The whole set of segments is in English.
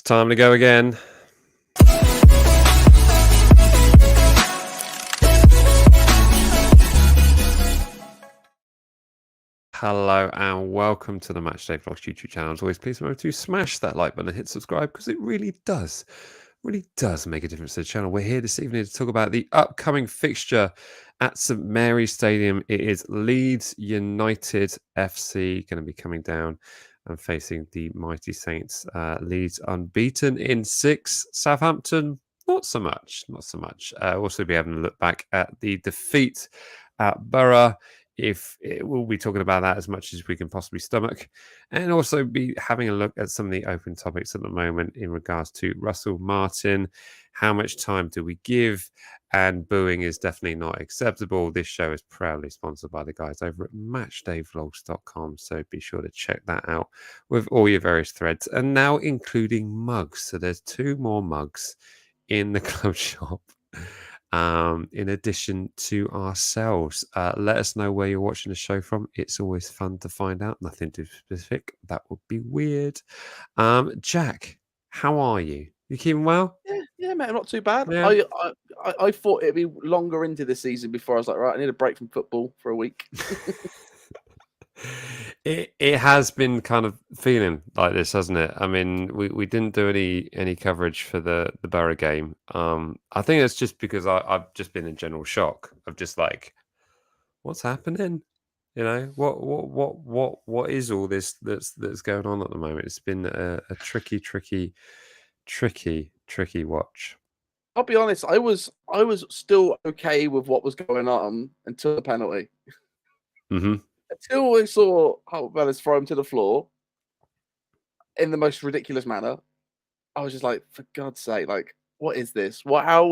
Time to go again. Hello and welcome to the Matchday Vlogs YouTube channel. As always, please remember to smash that like button and hit subscribe because it really does make a difference to the channel. We're here this evening to talk about the upcoming fixture at St Mary's Stadium. It is Leeds United FC going to be coming down and facing the mighty Saints. Leeds unbeaten in 6. Southampton, not so much. Also be having a look back at the defeat at Borough. We'll be talking about that as much as we can possibly stomach, and also be having a look at some of the open topics at the moment in regards to Russell Martin. How much time do we give? And booing is definitely not acceptable. This show is proudly sponsored by the guys over at matchdayvlogs.com, so be sure to check that out with all your various threads, and now including mugs. So there's 2 more mugs in the club shop. In addition to ourselves, let us know where you're watching the show from. It's always fun to find out. Nothing too specific. That would be weird. Jack, how are you? You keeping well? Yeah, mate, I'm not too bad. Yeah. I thought it'd be longer into the season before I was like, right, I need a break from football for a week. It has been kind of feeling like this, hasn't it? I mean, we didn't do any coverage for the Borough game. I think it's just because I've just been in general shock of just like, what's happening? You know, what is all this that's going on at the moment? It's been a tricky watch. I'll be honest, I was still okay with what was going on until the penalty. Mm-hmm. Until I saw Holt Bellis throw him to the floor in the most ridiculous manner, I was just like, for God's sake, like, what is this? How are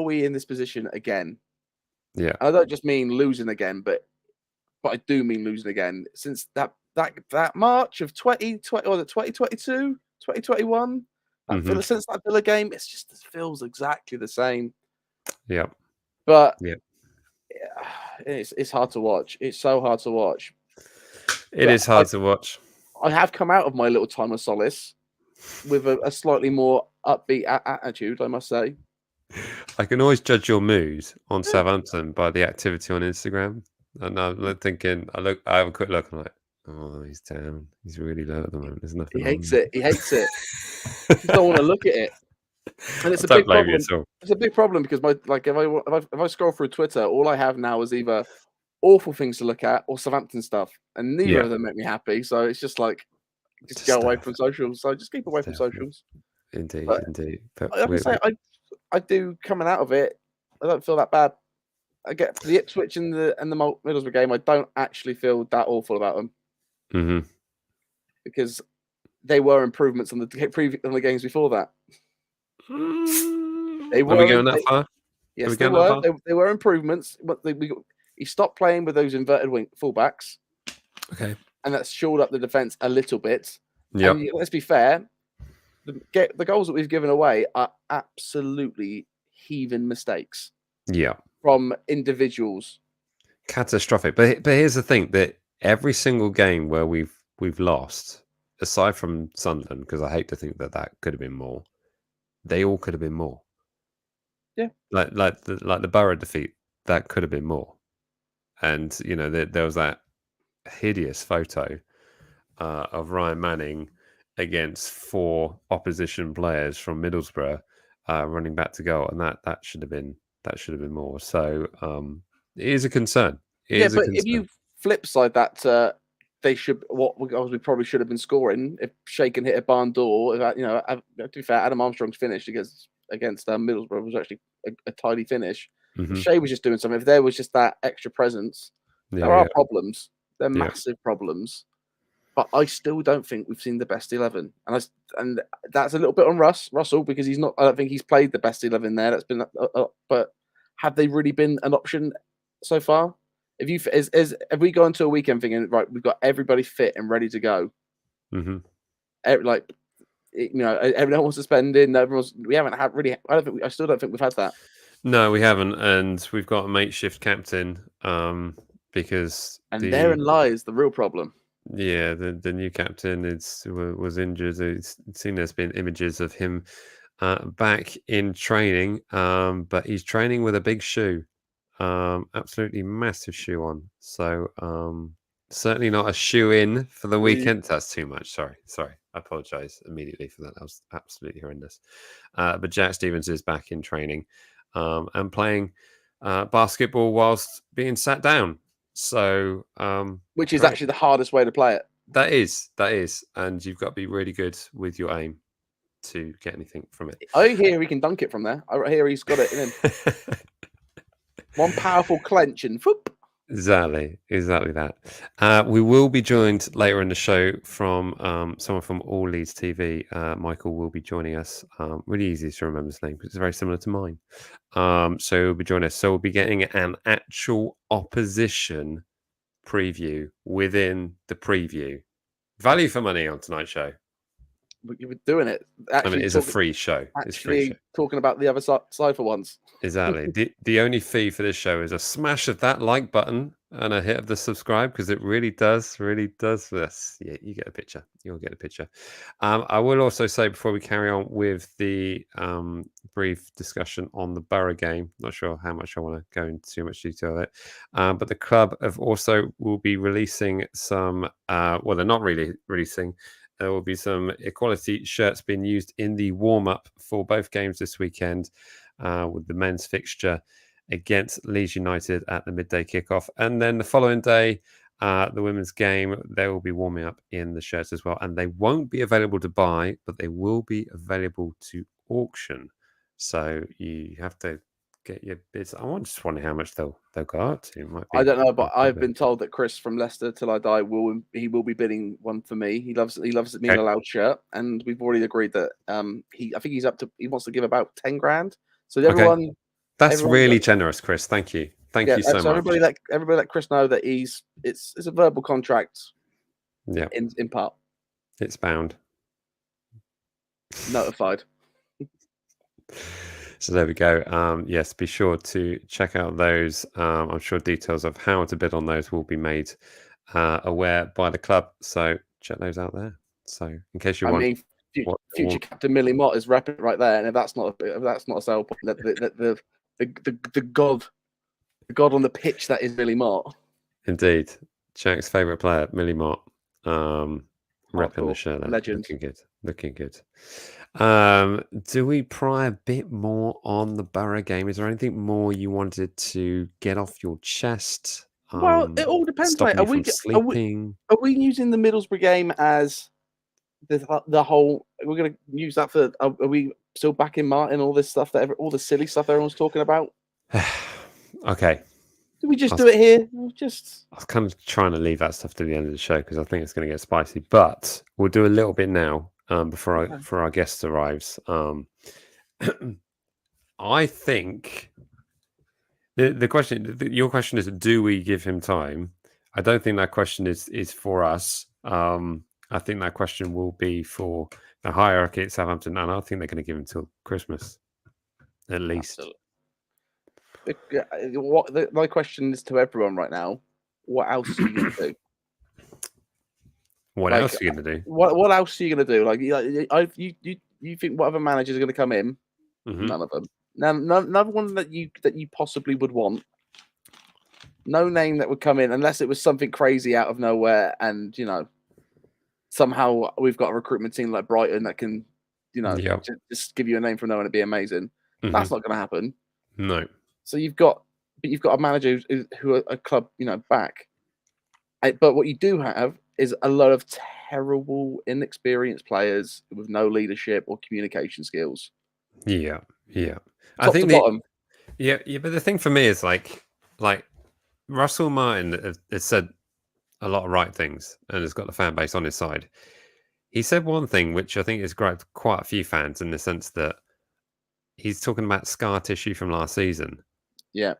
we in this position again? Yeah. I don't just mean losing again, but I do mean losing again. Since that March of 2020 or the 2022, 2021, since that Villa game, it feels exactly the same. Yeah. But yeah. It's hard to watch. It's so hard to watch. It is hard to watch. I have come out of my little time of solace with a slightly more upbeat attitude, I must say. I can always judge your mood on Southampton by the activity on Instagram. And I'm thinking, I have a quick look, I'm like, oh, he's down. He's really low at the moment. There's nothing. He hates it. He just don't want to look at it. And it's a big problem. It's a big problem because if I scroll through Twitter, all I have now is either awful things to look at or Southampton stuff, and neither of them make me happy. So it's just like, just go away from socials. So just keep away from socials. Indeed. But I do coming out of it. I don't feel that bad. I get the Ipswich and the Middlesbrough game. I don't actually feel that awful about them because they were improvements on the games before that. Are we going that far? Yes, they were. They were improvements, but he stopped playing with those inverted wing fullbacks. Okay, and that's shored up the defense a little bit. Yeah. Let's be fair. The goals that we've given away are absolutely heaving mistakes. Yeah, from individuals. Catastrophic. But here's the thing: that every single game where we've lost, aside from Sunderland, because I hate to think that could have been more. They all could have been more. Yeah, like the Borough defeat, that could have been more. And you know, there was that hideous photo of Ryan Manning against 4 opposition players from Middlesbrough running back to goal, and that should have been more. So it is a concern. But if you flip side that, they should we probably should have been scoring if Shea can hit a barn door. To be fair, Adam Armstrong's finish against Middlesbrough was actually a tidy finish. Shea was just doing something. If there was just that extra presence, there are problems. They're massive problems. But I still don't think we've seen the best 11, and that's a little bit on Russell because he's not. I don't think he's played the best 11 there. That's been, but have they really been an option so far? If we go into a weekend thinking, right, we've got everybody fit and ready to go, everyone wants to spend in. We haven't had really. I still don't think we've had that. No, we haven't, and we've got a makeshift captain because therein lies the real problem. Yeah, the new captain was injured. It's seen there's been images of him back in training, but he's training with a big shoe, absolutely massive shoe on. So certainly not a shoe in for the weekend. That's too much. Sorry. I apologise immediately for that. That was absolutely horrendous. But Jack Stevens is back in training and playing basketball whilst being sat down. So Which is great. actually the hardest way to play it. That is, and you've got to be really good with your aim to get anything from it. I hear he can dunk it from there. I hear he's got it in him. One powerful clench and whoop. Exactly that. We will be joined later in the show from someone from All Leeds TV. Michael will be joining us. Really easy to remember his name because it's very similar to mine. So he'll be joining us. So we'll be getting an actual opposition preview within the preview. Value for money on tonight's show. You were doing it. Actually, I mean, it's a free show. It's free show. Talking about the other side for once. Exactly. The only fee for this show is a smash of that like button and a hit of the subscribe because it really does this. Yeah, you get a picture. You'll get a picture. I will also say before we carry on with the brief discussion on the Borough game, not sure how much I want to go into too much detail of it, but the club have also will be releasing some. Well, they're not really releasing. There will be some equality shirts being used in the warm up for both games this weekend. With the men's fixture against Leeds United at the midday kickoff. And then the following day, the women's game, they will be warming up in the shirts as well. And they won't be available to buy, but they will be available to auction. So you have to get your bids. I'm just wondering how much they'll go up to. I don't know, but I've been told that Chris from Leicester Till I Die will be bidding one for me. He loves the Mean Allowed shirt, and we've already agreed that I think he wants to give about 10 grand. So everyone, that's really generous, Chris. Thank you. Thank you so much. Everybody let Chris know that it's a verbal contract. Yeah, in part, it's bound. Notified. So there we go. Yes, be sure to check out those. I'm sure details of how to bid on those will be made aware by the club. So check those out there. So in case you want, future captain Millie Mott is repping right there, and if that's not a sell point, the god on the pitch that is Millie Mott. Indeed, Jack's favourite player, Millie Mott, repping the shirt. Legend. Looking good. Do we pry a bit more on the Borough game? Is there anything more you wanted to get off your chest? Well, it all depends, mate. Are we using the Middlesbrough game as the whole? We're going to use that for. Are we still backing Martin? All this stuff all the silly stuff everyone's talking about. Okay. Do we just do it here? I was kind of trying to leave that stuff to the end of the show because I think it's going to get spicy. But we'll do a little bit now before our guest arrives. I think the question, your question is, do we give him time? I don't think that question is for us. I think that question will be for the hierarchy at Southampton, and I think they're going to give him till Christmas, at least. My question is to everyone right now: what else are you going to do? What else are you going to do? What else are you going to do? Like, you think what other managers are going to come in? Mm-hmm. None of them. None one that you possibly would want. No name that would come in unless it was something crazy out of nowhere, and somehow we've got a recruitment team like Brighton that can, just give you a name from nowhere and it'd be amazing. Mm-hmm. That's not going to happen. No. So you've got a manager who are a club, back. But what you do have is a lot of terrible, inexperienced players with no leadership or communication skills. Yeah. I think bottom. Yeah, but the thing for me is like Russell Martin has said a lot of right things and has got the fan base on his side. He said one thing which I think has grabbed quite a few fans in the sense that he's talking about scar tissue from last season. Yeah.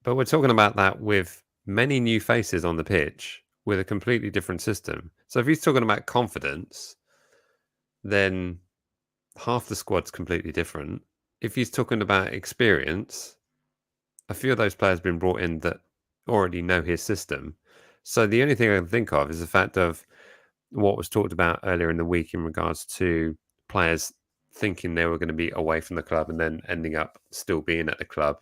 But we're talking about that with many new faces on the pitch with a completely different system. So if he's talking about confidence, then half the squad's completely different. If he's talking about experience, a few of those players have been brought in that already know his system. So the only thing I can think of is the fact of what was talked about earlier in the week in regards to players thinking they were going to be away from the club and then ending up still being at the club,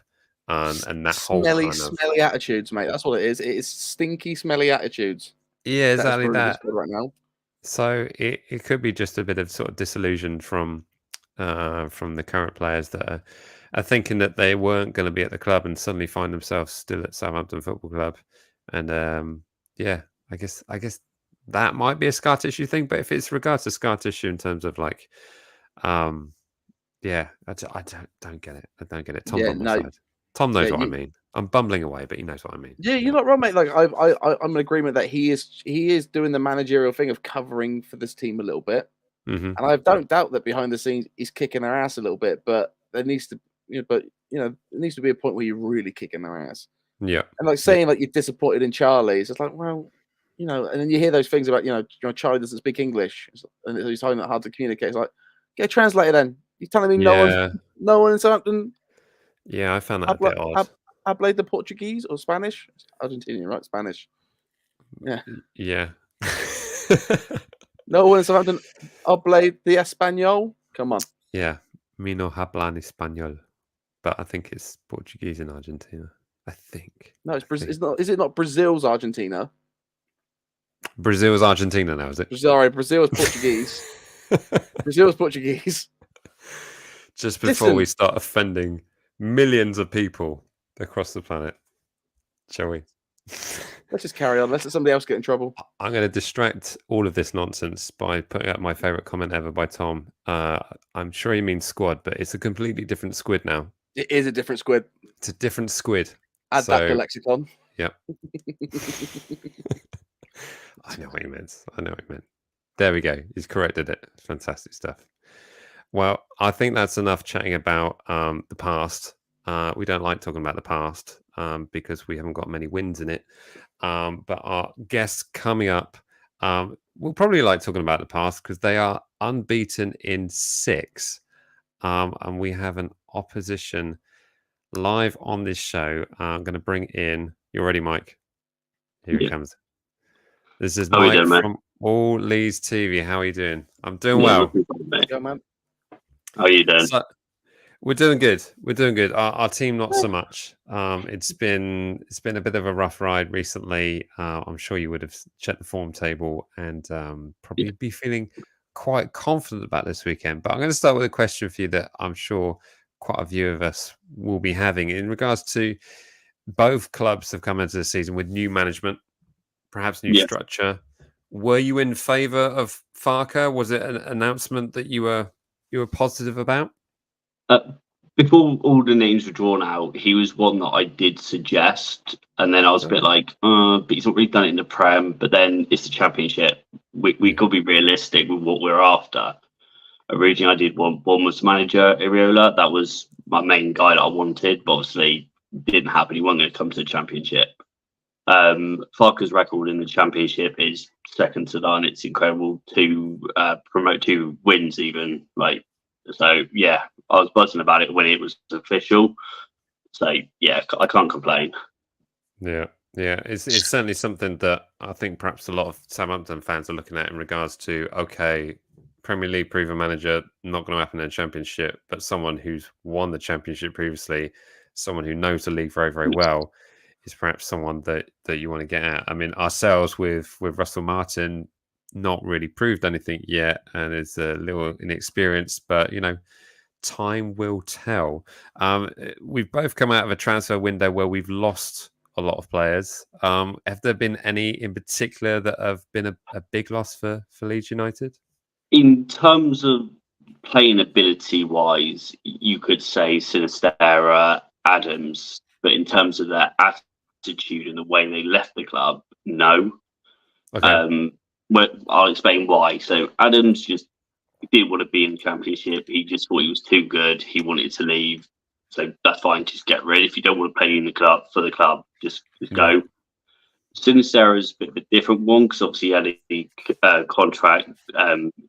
and that whole Smelly, kind of smelly attitudes, mate. That's what it is. It is stinky, smelly attitudes that is exactly ruining this that. squad right now. So it could be just a bit of sort of disillusion from the current players that are thinking that they weren't going to be at the club and suddenly find themselves still at Southampton Football Club, and yeah, I guess that might be a scar tissue thing. But if it's regards to scar tissue in terms of like, um, yeah, I don't get it. I don't get it. Tom's Yeah, on my no, side. Tom yeah, knows what I mean. I'm bumbling away, but he knows what I mean. yeah, Yeah. you're not wrong, mate. Like I'm in agreement that he is doing the managerial thing of covering for this team a little bit, Mm-hmm. and I don't doubt that behind the scenes he's kicking their ass a little bit. But there needs to, there needs to be a point where you're really kicking their ass. Yeah. And like Yeah. saying like you're disappointed in Charlie, it's just like, well, and then you hear those things about Charlie doesn't speak English, and he's finding it hard to communicate. It's like, get a translator then. You're telling me Yeah. no one in Southampton Yeah. I found that a bit odd. habla the Portuguese or Spanish? It's Argentinian, right? Spanish. Yeah. Yeah. No one in Southampton habla the Espanol. Come on. Yeah. Me no hablan español. But I think it's Portuguese in Argentina. I think. No, it's Brazil. It's not. Is it not Brazil's Argentina? Brazil's Argentina now, is it? Sorry, Brazil's Portuguese. Brazil's Portuguese. Just before we Listen. start offending millions of people across the planet, shall we? Let's just carry on. Let's let somebody else get in trouble. I'm going to distract all of this nonsense by putting up my favourite comment ever by Tom. I'm sure he means squad, but it's a completely different squid now. It is a different squid. It's a different squid. Add that to lexicon. Yep. I know what he meant. I know what he meant. There we go. He's corrected it. Fantastic stuff. Well, I think that's enough chatting about the past. We don't like talking about the past because we haven't got many wins in it. But our guests coming up will probably like talking about the past because they are unbeaten in 6. And we have an opposition live on this show. I'm going to bring in. You ready, Mike? Here he comes. This is Mike from All Leeds TV. How are you doing? I'm doing well. Go, man. How are you doing? So, we're doing good. We're doing good. Our team, not so much. It's been a bit of a rough ride recently. I'm sure you would have checked the form table and probably be feeling quite confident about this weekend. But I'm going to start with a question for you that I'm sure quite a few of us will be having in regards to both clubs have come into the season with new management, perhaps new structure. Were you in favour of Farker? Was it an announcement that you were positive about? Before all the names were drawn out, he was one that I did suggest, and then I was a bit like, but he's not really done it in the Prem. But then it's the Championship. We could be realistic with what we're after. Originally, I did one was Managerial. That was my main guy that I wanted, but obviously didn't happen. He wasn't going to come to the Championship. Farker's record in the Championship is second to none. It's incredible to promote 2 wins, even so. Yeah, I was buzzing about it when it was official. So yeah, I can't complain. Yeah, it's certainly something that I think perhaps a lot of Southampton fans are looking at in regards to Premier League proven manager, not going to happen in the Championship, but someone who's won the Championship previously, someone who knows the league very, very well, is perhaps someone that you want to get at. I mean, ourselves with Russell Martin, not really proved anything yet, and is a little inexperienced, but time will tell. We've both come out of a transfer window where we've lost a lot of players. Have there been any in particular that have been a big loss for Leeds United? In terms of playing ability wise, you could say Sinistera, Adams, but in terms of their attitude and the way they left the club, no. Okay. Well, I'll explain why. So Adams just didn't want to be in the Championship. He just thought he was too good. He wanted to leave. So that's fine. Just get rid. If you don't want to play in the club for the club, just go. Sinistera's a bit of a different one because obviously he had a contract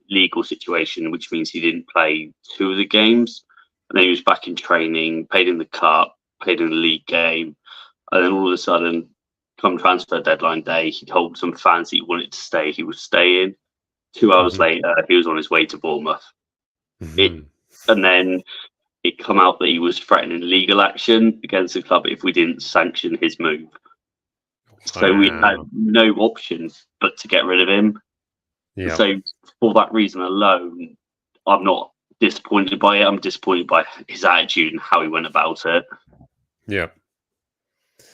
legal situation, which means he didn't play 2 of the games. And then he was back in training, played in the cup, played in the league game, and then all of a sudden come transfer deadline day, he told some fans he wanted to stay. He was staying. 2 hours later, he was on his way to Bournemouth. And then it come out that he was threatening legal action against the club if we didn't sanction his move. So we had no options but to get rid of him. Yeah. So for that reason alone, I'm not disappointed by it. I'm disappointed by his attitude and how he went about it. Yeah.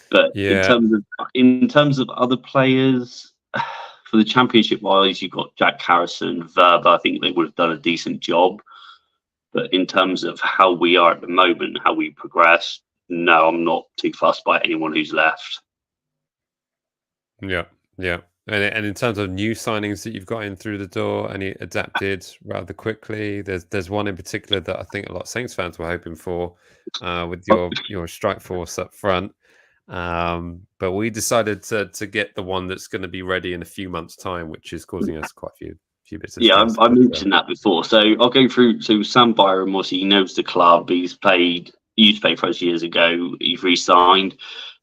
But in terms of other players for the Championship wise, you've got Jack Harrison, Verba. I think they would have done a decent job. But in terms of how we are at the moment, how we progress, no, I'm not too fussed by anyone who's left. Yeah, yeah. And in terms of new signings that you've got in through the door, any adapted rather quickly? There's one in particular that I think a lot of Saints fans were hoping for, with your strike force up front. But we decided to get the one that's going to be ready in a few monws' time, which is causing us quite a few bits of stress. I mentioned that before. So I'll go through. So Sam Byram, obviously, he knows the club. He used to play for us years ago. He's re-signed.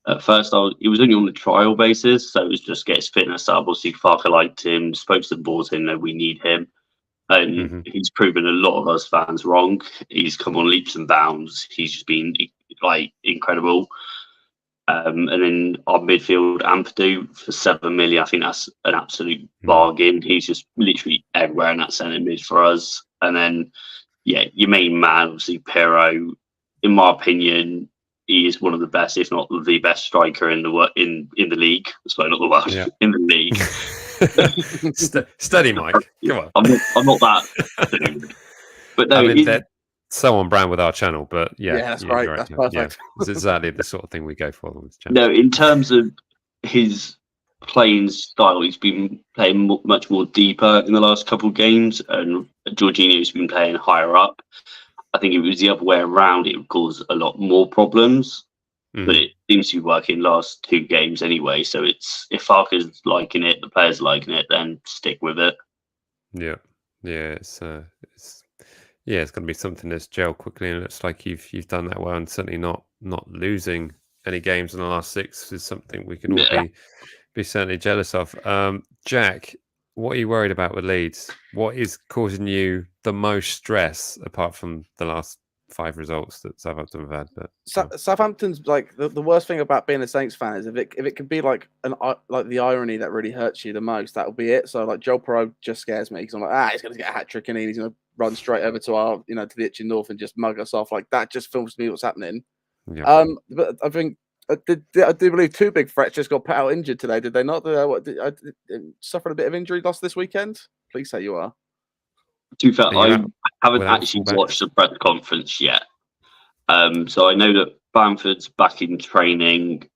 At first, he was only on the trial basis, so it was just get his fitness up. Obviously, Farker liked him, spoke to the board, saying, no, we need him. And he's proven a lot of us fans wrong. He's come on leaps and bounds. He's just been incredible. And then our midfield, Ampadu, for 7 million. I think that's an absolute bargain. He's just literally everywhere in that centre mid for us. And then, your main man, obviously, Pero. In my opinion, he is one of the best, if not the best striker in the league. Sorry, not the world, in the league. Steady, Mike. Come on. I'm not that dude. But no, that's so on brand with our channel. But that's right. That's perfect. Yeah, it's exactly the sort of thing we go for on this channel. No, in terms of his playing style, he's been playing much more deeper in the last couple of games, and Jorginho's been playing higher up. I think if it was the other way around, it would cause a lot more problems. But it seems to be working last 2 games anyway. So if Farker's liking it, the players liking it, then stick with it. Yeah, it's going to be something that's gelled quickly, and it looks like you've done that well, and certainly not losing any games in the last 6 is something we can all be certainly jealous of. Jack, what are you worried about with Leeds? What is causing you the most stress, apart from the last 5 results that Southampton have had? But Southampton's like the worst thing about being a Saints fan is if it can be like the irony that really hurts you the most, that'll be it. So like Joel Perot just scares me because I'm like, he's going to get a hat trick and he's going to run straight over to our to the itchy north and just mug us off. Like that just films me what's happening. Yeah. But I think. I do believe 2 big threats just got put out injured today. Did they not? Suffered a bit of injury loss this weekend? Please say you are. To be fair, I haven't actually watched the press conference yet. So I know that Bamford's back in training.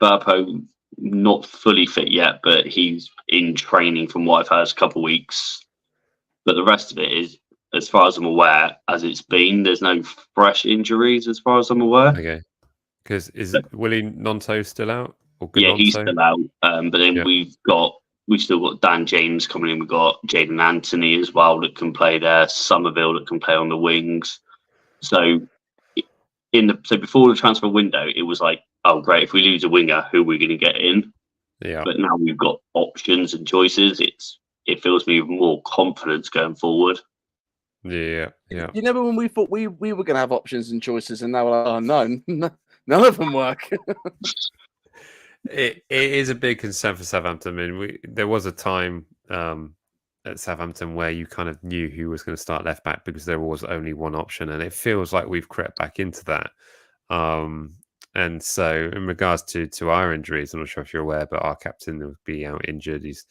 Burpo not fully fit yet, but he's in training from what I've heard a couple of weeks. But the rest of it is, as far as I'm aware, as it's been. There's no fresh injuries as far as I'm aware. Okay. Because is Willie Nonto still out? He's still out. But then we've still got Dan James coming in. We've got Jaden Anthony as well that can play there. Somerville that can play on the wings. So before the transfer window, it was like, oh great, if we lose a winger, who are we going to get in? Yeah. But now we've got options and choices. It fills me with more confidence going forward. Yeah. You remember when we thought we were going to have options and choices, and now we're like, oh no. None of them work. It is a big concern for Southampton. I mean, there was a time at Southampton where you kind of knew who was going to start left back because there was only one option, and it feels like we've crept back into that. And so, in regards to our injuries, I'm not sure if you're aware, but our captain will be out injured. He's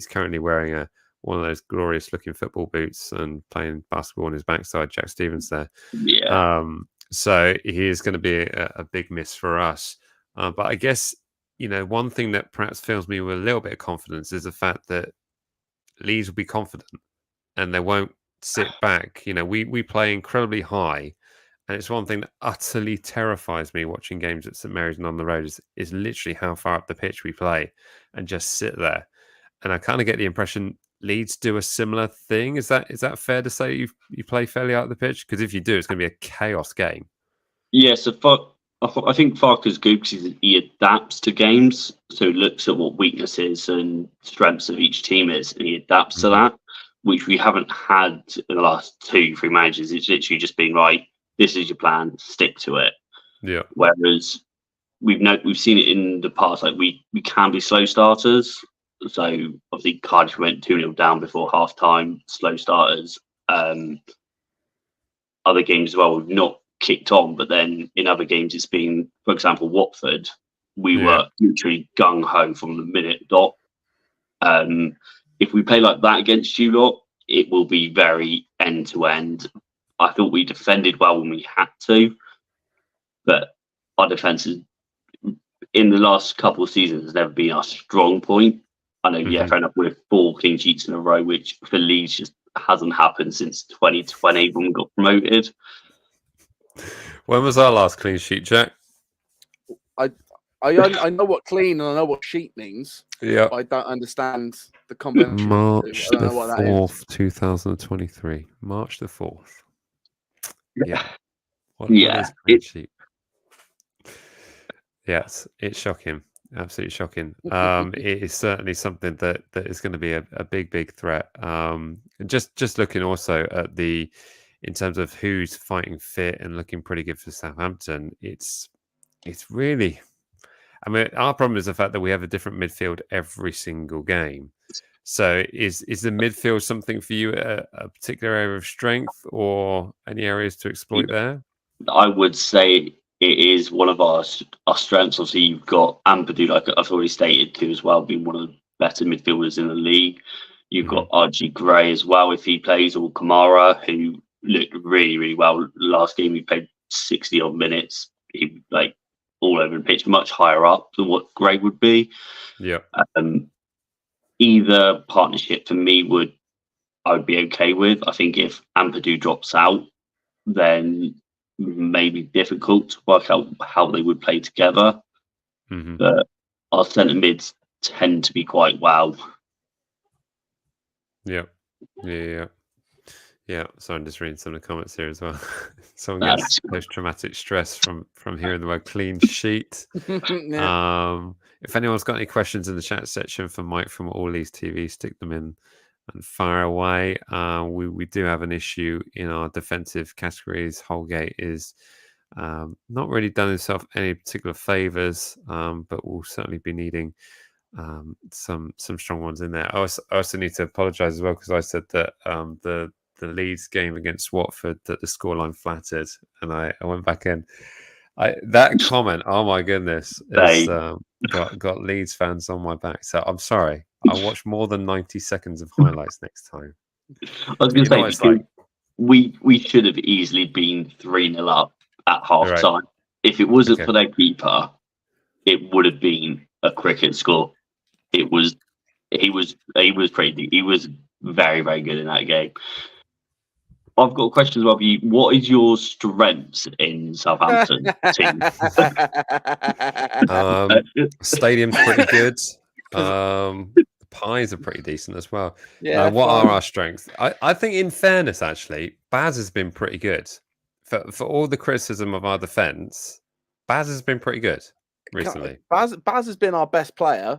currently wearing one of those glorious looking football boots and playing basketball on his backside. Jack Stevens there. Yeah. So he is going to be a big miss for us. But I guess, one thing that perhaps fills me with a little bit of confidence is the fact that Leeds will be confident and they won't sit back. We play incredibly high. And it's one thing that utterly terrifies me watching games at St Mary's and on the road is literally how far up the pitch we play and just sit there. And I kind of get the impression Leeds do a similar thing. Is that fair to say you play fairly out of the pitch? Because if you do, it's going to be a chaos game. Yeah, so I think Farker's good because he adapts to games, so he looks at what weaknesses and strengths of each team is, and he adapts to that, which we haven't had in the last 2-3 managers. It's literally just been right. This is your plan. Stick to it. Yeah. Whereas we've seen it in the past. Like we can be slow starters. So obviously Cardiff went 2-0 down before half time. Slow starters. Other games as well, we've not kicked on, but then in other games it's been, for example, Watford, we were literally gung ho from the minute dot. If we play like that against you lot, it will be very end to end. I thought we defended well when we had to, but our defence is, in the last couple of seasons, has never been our strong point. I know, fair enough, we're 4 clean sheets in a row, which for Leeds just hasn't happened since 2020 when we got promoted. When was our last clean sheet, Jack? I know what clean and I know what sheet means. Yeah. But I don't understand the convention. March I don't the know what that is. 4th, 2023. March the 4th. Yeah. What is clean sheet? Yes, it's shocking. Absolutely shocking. It is certainly something that is going to be a big threat. Just looking also at in terms of who's fighting fit and looking pretty good for Southampton, it's really, I mean, our problem is the fact that we have a different midfield every single game. So is the midfield something for you, a particular area of strength or any areas to exploit there? I would say it is one of our strengths. Obviously, you've got Ampadu, like I've already stated too, as well, being one of the better midfielders in the league. You've got RG Gray as well, if he plays, or Kamara, who looked really well. Last game, he played 60 odd minutes. He all over the pitch, much higher up than what Gray would be. Yeah. Either partnership for me I would be okay with. I think if Ampadu drops out, then maybe difficult to work out how they would play together. But our centre mids tend to be quite well. Yeah. So I'm just reading some of the comments here as well. Someone gets post-traumatic stress from hearing the word clean sheet. If anyone's got any questions in the chat section for Mike from All These TV, stick them in and fire away. We do have an issue in our defensive categories. Holgate is not really done himself any particular favours, but we'll certainly be needing some strong ones in there. I also need to apologise as well because I said that the Leeds game against Watford that the scoreline flattered, and I went back in. That comment, oh my goodness, has got Leeds fans on my back. So I'm sorry. I'll watch more than 90 seconds of highlights next time. I was going to say, we should have easily been 3-0 up at half time. If it wasn't for their keeper, it would have been a cricket score. He was very, very good in that game. I've got a question about you. What is your strengths in Southampton team? Stadium's pretty good. The pies are pretty decent as well. Yeah. What are our strengths? I think, in fairness, actually, Baz has been pretty good. For all the criticism of our defence, Baz has been pretty good recently. Baz has been our best player,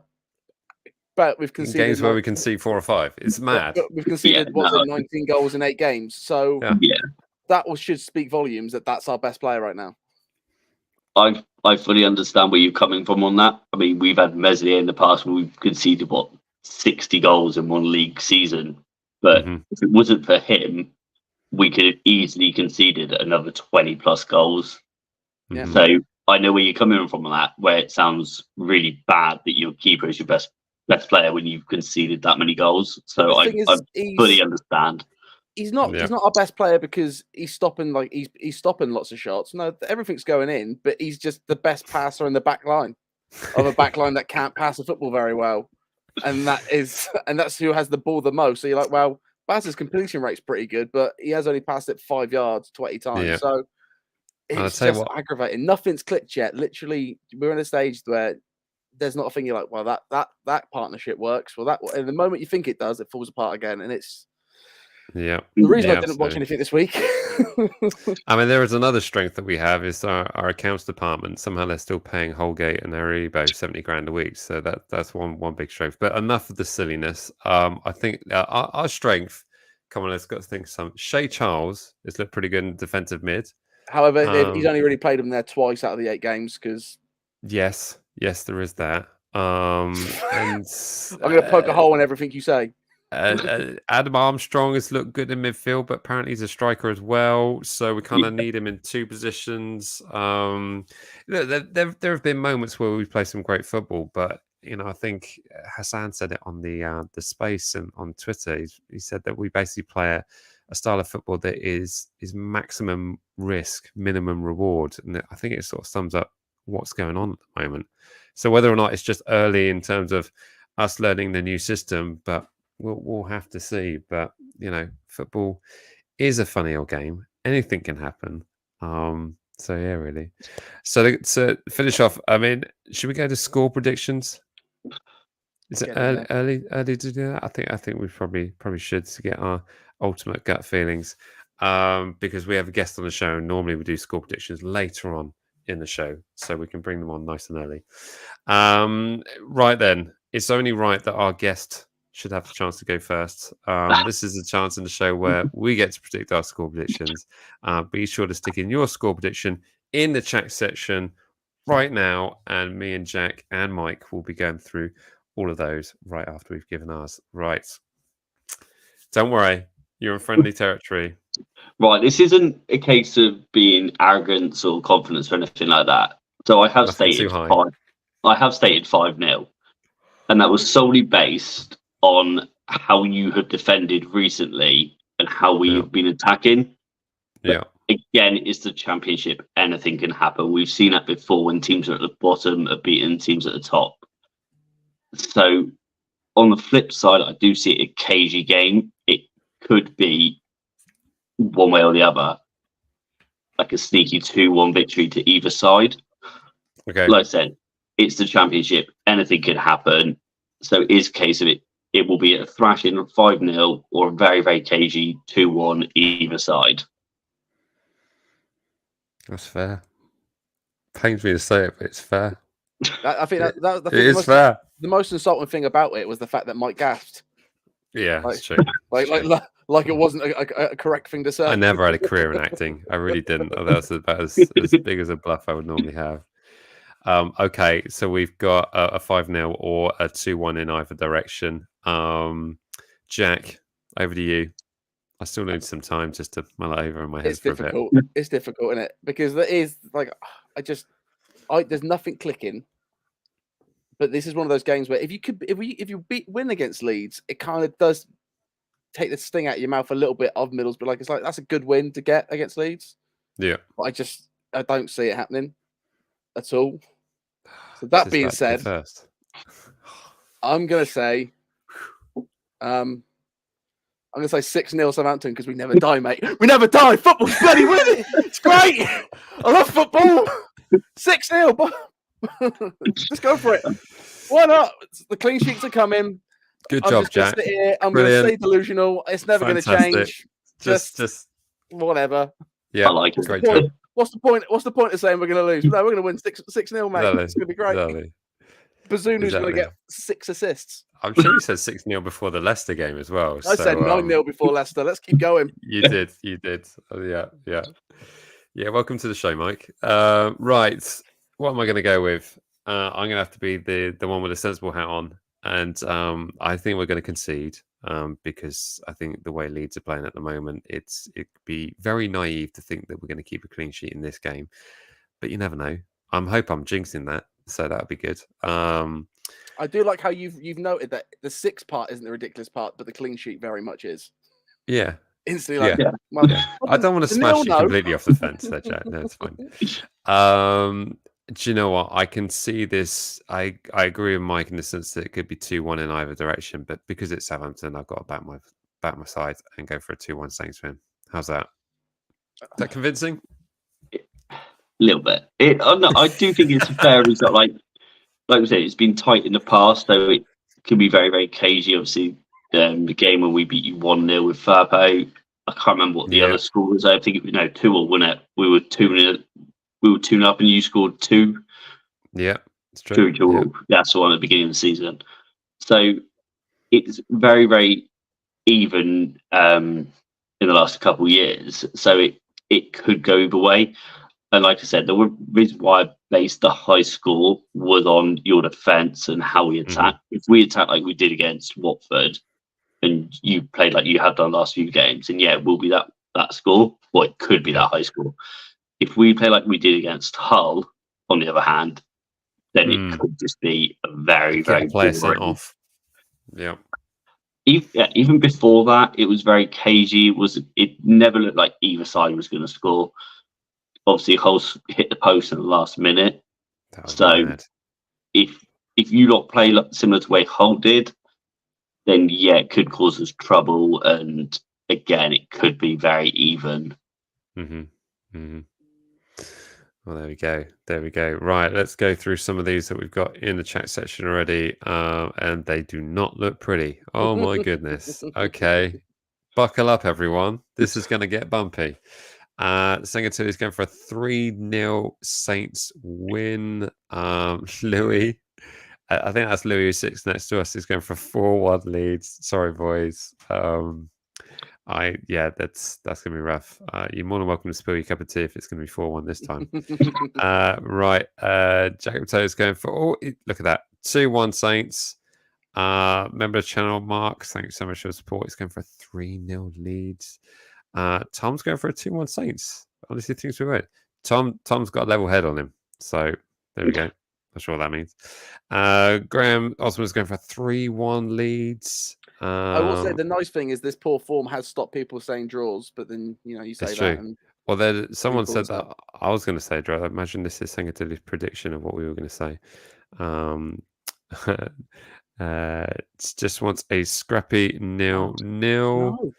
but we've conceded in games where we concede 4 or 5. It's mad. We've conceded 19 goals in 8 games. So that should speak volumes that that's our best player right now. I fully understand where you're coming from on that. I mean, we've had Meslier in the past where we've conceded 60 goals in one league season. But if it wasn't for him, we could have easily conceded another 20 plus goals. So I know where you're coming from on that, where it sounds really bad that your keeper is your best player when you've conceded that many goals. So I fully understand. He's not our best player because he's stopping he's stopping lots of shots. No, everything's going in, but he's just the best passer in the back line of a back line that can't pass the football very well. And that's who has the ball the most. So you're like, well, Baz's completion rate's pretty good, but he has only passed it 5 yards 20 times. Yeah. So it's just aggravating. Nothing's clicked yet. Literally, we're in a stage where there's not a thing you're like, well, that partnership works. Well, at the moment you think it does, it falls apart again, and it's Yeah. The reason Yeah, I didn't watch absolutely. anything this week. I mean, there is another strength that we have is our accounts department. Somehow they're still paying Holgate and Aribo 70 grand a week, so that's one big strength. But enough of the silliness. I think our strength. Come on, let's go think some. Shay Charles has looked pretty good in defensive mid. However, he's only really played him there twice out of the 8 games because. Yes, there is that. And I'm going to poke a hole in everything you say. Adam Armstrong has looked good in midfield, but apparently he's a striker as well. So we kind of need him in 2 positions. There have been moments where we've played some great football, but I think Hassan said it on the space and on Twitter. He said that we basically play a style of football that is maximum risk, minimum reward, and I think it sort of sums up what's going on at the moment. So whether or not it's just early in terms of us learning the new system, but we'll have to see. But football is a funny old game. Anything can happen. So yeah, really. So to finish off, I mean, should we go to score predictions? Is it early to do that? I think we probably should to get our ultimate gut feelings. Because we have a guest on the show, and normally we do score predictions later on in the show, so we can bring them on nice and early. Right then, it's only right that our guest should have the chance to go first. This is a chance in the show where we get to predict our score predictions. Be sure to stick in your score prediction in the chat section right now, and me and Jack and Mike will be going through all of those right after we've given ours. Right. Don't worry, you're in friendly territory. Right, this isn't a case of being arrogance or confidence or anything like that. So I have stated 5-0, and that was solely based on how you have defended recently and how we have been attacking. Yeah. But again, it's the Championship. Anything can happen. We've seen that before when teams are at the bottom are beating teams at the top. So on the flip side, I do see it a cagey game. It could be one way or the other, like a sneaky 2-1 victory to either side. Okay. Like I said, it's the Championship. Anything could happen. So it is a case of it will be a thrashing 5-0 or a very, very cagey 2-1 either side. That's fair. Pains me to say it, but it's fair. I think that it is fair. The most insulting thing about it was the fact that Mike gasped. Yeah, that's true. Like it wasn't a correct thing to say. I never had a career in acting. I really didn't. That was about as big as a bluff I would normally have. Okay, so we've got a 5-0 or a 2-1 in either direction. Jack, over to you. I still need some time just to mull it over in my head for a bit. It's difficult, isn't it? Because there is there's nothing clicking. But this is one of those games where if you win against Leeds, it kind of does take the sting out of your mouth a little bit of Middlesbrough. It's like that's a good win to get against Leeds. Yeah. But I don't see it happening at all. So that being said, I'm gonna say 6-0 Southampton because we never die, mate. We never die. Football's bloody winning. It's great. I love football. 6-0. Just go for it. Why not? The clean sheets are coming. Good job, Jack. I'm going to stay delusional. It's never going to change. Just whatever. Yeah, I like it. Great job. What's the point? What's the point of saying we're going to lose? No, we're going to win 6-0, mate. It's going to be great. Exactly. Bazunu's going to get 6 assists. I'm sure you said 6-0 before the Leicester game as well. I said 9-0 before Leicester. Let's keep going. You did. Oh, yeah. Welcome to the show, Mike. Right. What am I going to go with? I'm going to have to be the one with a sensible hat on. And I think we're going to concede because I think the way Leeds are playing at the moment, it could be very naive to think that we're going to keep a clean sheet in this game. But you never know. I hope I'm jinxing that. So that'll be good. I do like how you've noted that the 6 part isn't the ridiculous part, but the clean sheet very much is. Yeah. Instantly, I don't want to smash you completely off the fence there, Jack. No, it's fine. Do you know what? I can see this. I agree with Mike in the sense that it could be 2-1 in either direction, but because it's Southampton, I've got to back my side and go for a 2-1 Saints win. How's that? Is that convincing? A little bit. I do think it's a fair result. Like we said, it's been tight in the past, so it can be very, very cagey. Obviously, the game when we beat you 1-0 with Firpo. I can't remember what the other score was. I think it was 2-2, wasn't it? We were 2-0. We were 2-0 up, and you scored 2. Yeah, it's true. That's the one at the beginning of the season. So it's very, very even in the last couple of years. So it could go either way. And like I said, the reason why I based the high score was on your defence and how we attack. If we attack like we did against Watford, and you played like you have done last few games, and it will be that score, or it could be that high score. If we play like we did against Hull, on the other hand, then it could just be a very, very player sent off. Yeah. Even before that, it was very cagey. It never looked like either side was going to score. Obviously, Hull hit the post in the last minute. So mad. if you lot play similar to the way Hull did, then it could cause us trouble. And again, it could be very even. Well, there we go. There we go. Right, let's go through some of these that we've got in the chat section already. And they do not look pretty. Oh, my goodness. Okay. Buckle up, everyone. This is going to get bumpy. Singleton is going for a 3-0 Saints win. Louis, I think that's Louis who sits next to us. He's going for 4-1 Leeds. Sorry, boys. That's gonna be rough. You're more than welcome to spill your cup of tea if it's gonna be 4-1 this time. Right. Jacob Toe is going for look at that. 2-1 Saints. Member of the channel, Mark. Thank you so much for your support. He's going for a 3-0 Leeds. Tom's going for a 2-1 Saints. Honestly, things we went. Tom's got a level head on him. So there we go. Not sure what that means. Graham Osmond's going for a 3-1 Leeds. I will say the nice thing is this poor form has stopped people saying draws, but then you say that. True. Well, someone said that. I was going to say draw. I imagine this is Singleton's prediction of what we were going to say. Just wants a scrappy 0-0. No.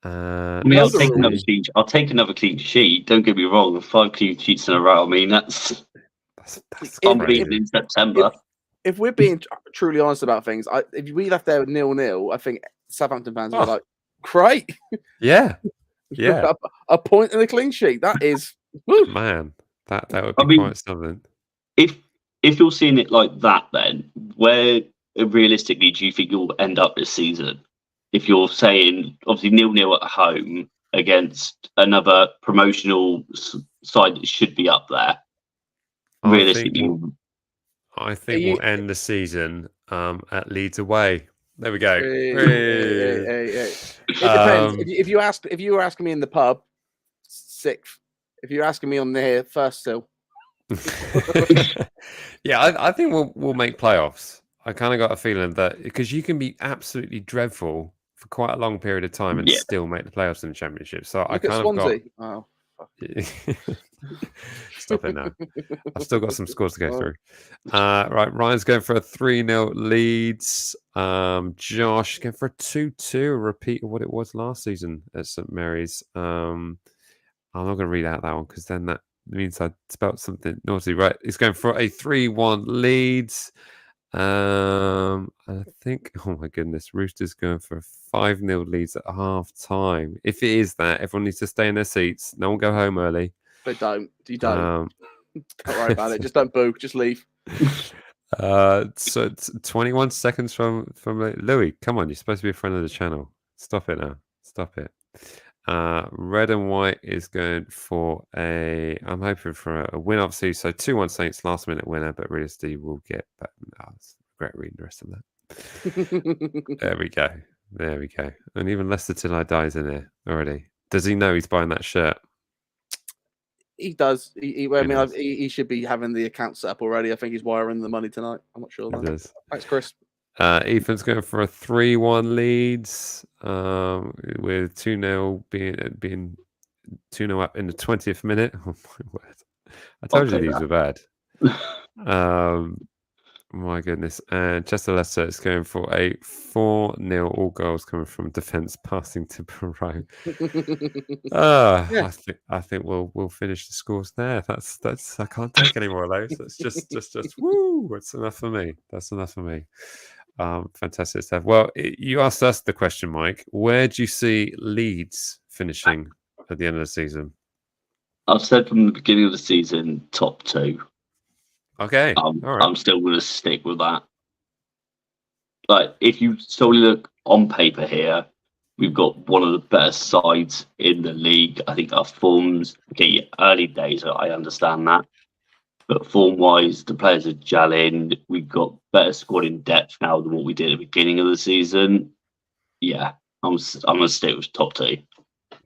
I'll take another clean. I'll take another clean sheet. Don't get me wrong. 5 clean sheets in a row. I mean, that's unbeaten in September. If we're being truly honest about things, if we left there with 0-0, I think Southampton fans would be like, "Great, yeah, a point and a clean sheet. That is man, that would be quite something." If you're seeing it like that, then where realistically do you think you'll end up this season? If you're saying obviously 0-0 at home against another promotional side that should be up there, realistically. I think we'll end the season at Leeds away. There we go. It depends. If you were asking me in the pub, 6th. If you're asking me on here, first still. Yeah, I think we'll make playoffs. I kind of got a feeling that because you can be absolutely dreadful for quite a long period of time and still make the playoffs in the Championship. So I kind of got. Oh. Stop it now. I've still got some scores to go through. Right, Ryan's going for a 3-0 Leeds. Josh going for a 2-2, a repeat of what it was last season at St Mary's. I'm not going to read out that one because then that means I spelled something naughty. Right, he's going for a 3-1 Leeds. I think, oh my goodness, Roosters going for a 5-0 Leeds at half time. If it is that, everyone needs to stay in their seats. No one go home early. They don't. You don't. Don't worry about it. Just don't boo. Just leave. So it's 21 seconds from Louis. Come on, you're supposed to be a friend of the channel. Stop it now. Stop it. Red and white is going for I'm hoping for a win, obviously. So 2-1 Saints, last minute winner, but realistically we'll get back. It's great reading the rest of that. There we go. There we go. And even Leicester Till I Die's in there already. Does he know he's buying that shirt? He does. He should be having the account set up already. I think he's wiring the money tonight. I'm not sure. Thanks, Chris. Ethan's going for a 3-1 Leeds with 2-0 being 2-0 up in the 20th minute. Oh my word! I told you these were bad. My goodness. And Chester Leicester is going for a 4-0, all goals coming from defence passing to Perot. I think we'll finish the scores there. That's I can't take any more of those. That's just woo, that's enough for me. That's enough for me. Fantastic stuff. Well, you asked us the question, Mike. Where do you see Leeds finishing at the end of the season? I've said from the beginning of the season, top 2. Okay, all right. I'm still going to stick with that. Like, if you solely look on paper here, we've got one of the best sides in the league. I think our forms, okay, early days, I understand that. But form-wise, the players are gelling. We've got better squad in depth now than what we did at the beginning of the season. Yeah, I'm going to stick with top 2.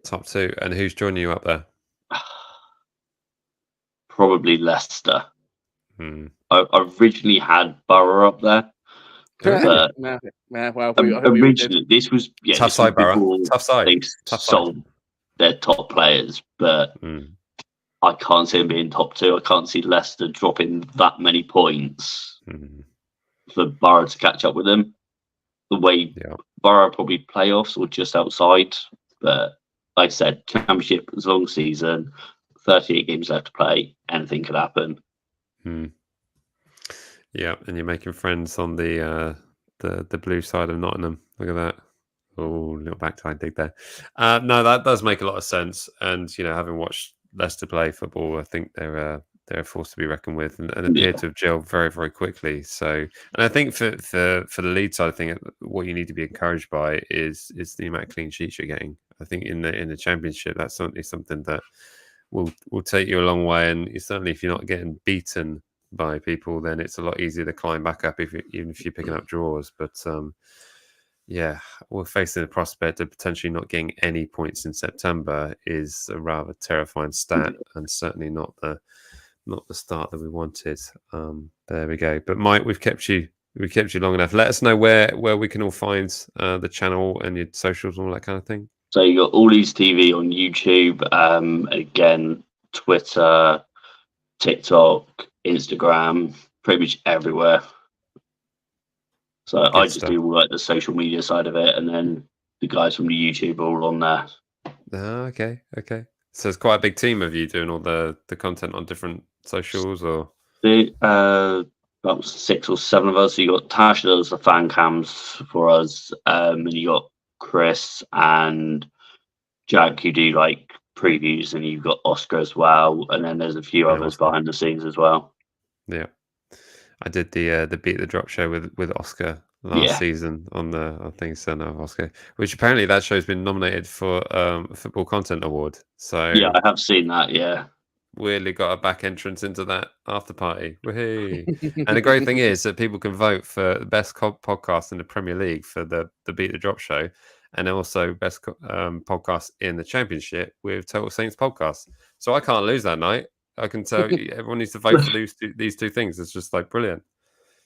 Top 2. And who's joining you up there? Probably Leicester. Hmm. I originally had Borough up there. Okay. Originally, this was Tough side, Borough. Tough side. They sold their top players, but I can't see them being top 2. I can't see Leicester dropping that many points for Borough to catch up with them. The way Borough probably playoffs or just outside, but like I said, Championship is a long season, 38 games left to play. Anything could happen. Yeah, and you're making friends on the blue side of Nottingham. Look at that. Oh, little backside dig there. No, that does make a lot of sense. And having watched Leicester play football, I think they're a force to be reckoned with, and appear to have gelled very, very quickly. So, and I think for the Leeds side, I think what you need to be encouraged by is the amount of clean sheets you're getting. I think in the Championship, that's certainly something that will take you a long way. And certainly, if you're not getting beaten by people, then it's a lot easier to climb back up even if you're picking up draws. But yeah, we're facing the prospect of potentially not getting any points in September is a rather terrifying stat, and certainly not the start that we wanted. There we go. But Mike, we've kept you long enough. Let us know where we can all find the channel and your socials and all that kind of thing. So you got All These TV on YouTube, again, Twitter, TikTok, Instagram, pretty much everywhere. So I just do like the social media side of it, and then the guys from the YouTube are all on there. Okay. So it's quite a big team of you doing all the content on different socials, or about 6 or 7 of us. So you got Tash does the fan cams for us, and you got Chris and Jack who do like previews, and you've got Oscar as well, and then there's a few others behind the scenes as well. Yeah, I did the Beat the Drop show with Oscar last season on the Son of Oscar, which apparently that show's been nominated for a Football Content Award. So yeah, I have seen that. Yeah, weirdly got a back entrance into that after party. Woohoo! And the great thing is that people can vote for the best podcast in the Premier League for the Beat the Drop show, and also best podcast in the Championship with Total Saints podcast. So I can't lose that night. I can tell you, everyone needs to vote for these two things. It's just like brilliant.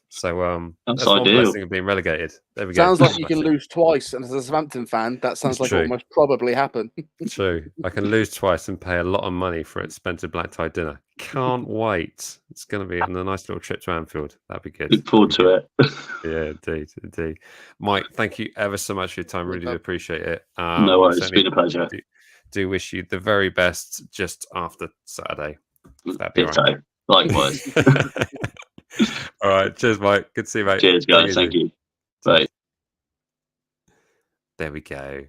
So that's one blessing of being relegated. There we go. Sounds like you can lose twice, and as a Southampton fan, that sounds like what must probably happen. True. I can lose twice and pay a lot of money for expensive black tie dinner. Can't wait. It's going to be a nice little trip to Anfield. That'd be good. Look forward to it. Yeah, indeed. Mike, thank you ever so much for your time. Really do appreciate it. No worries. It's been a pleasure. Do wish you the very best just after Saturday. That'd be all right. Likewise. All right. Cheers, Mike. Good to see you, mate. Cheers, guys. Thank you. Bye. There we go.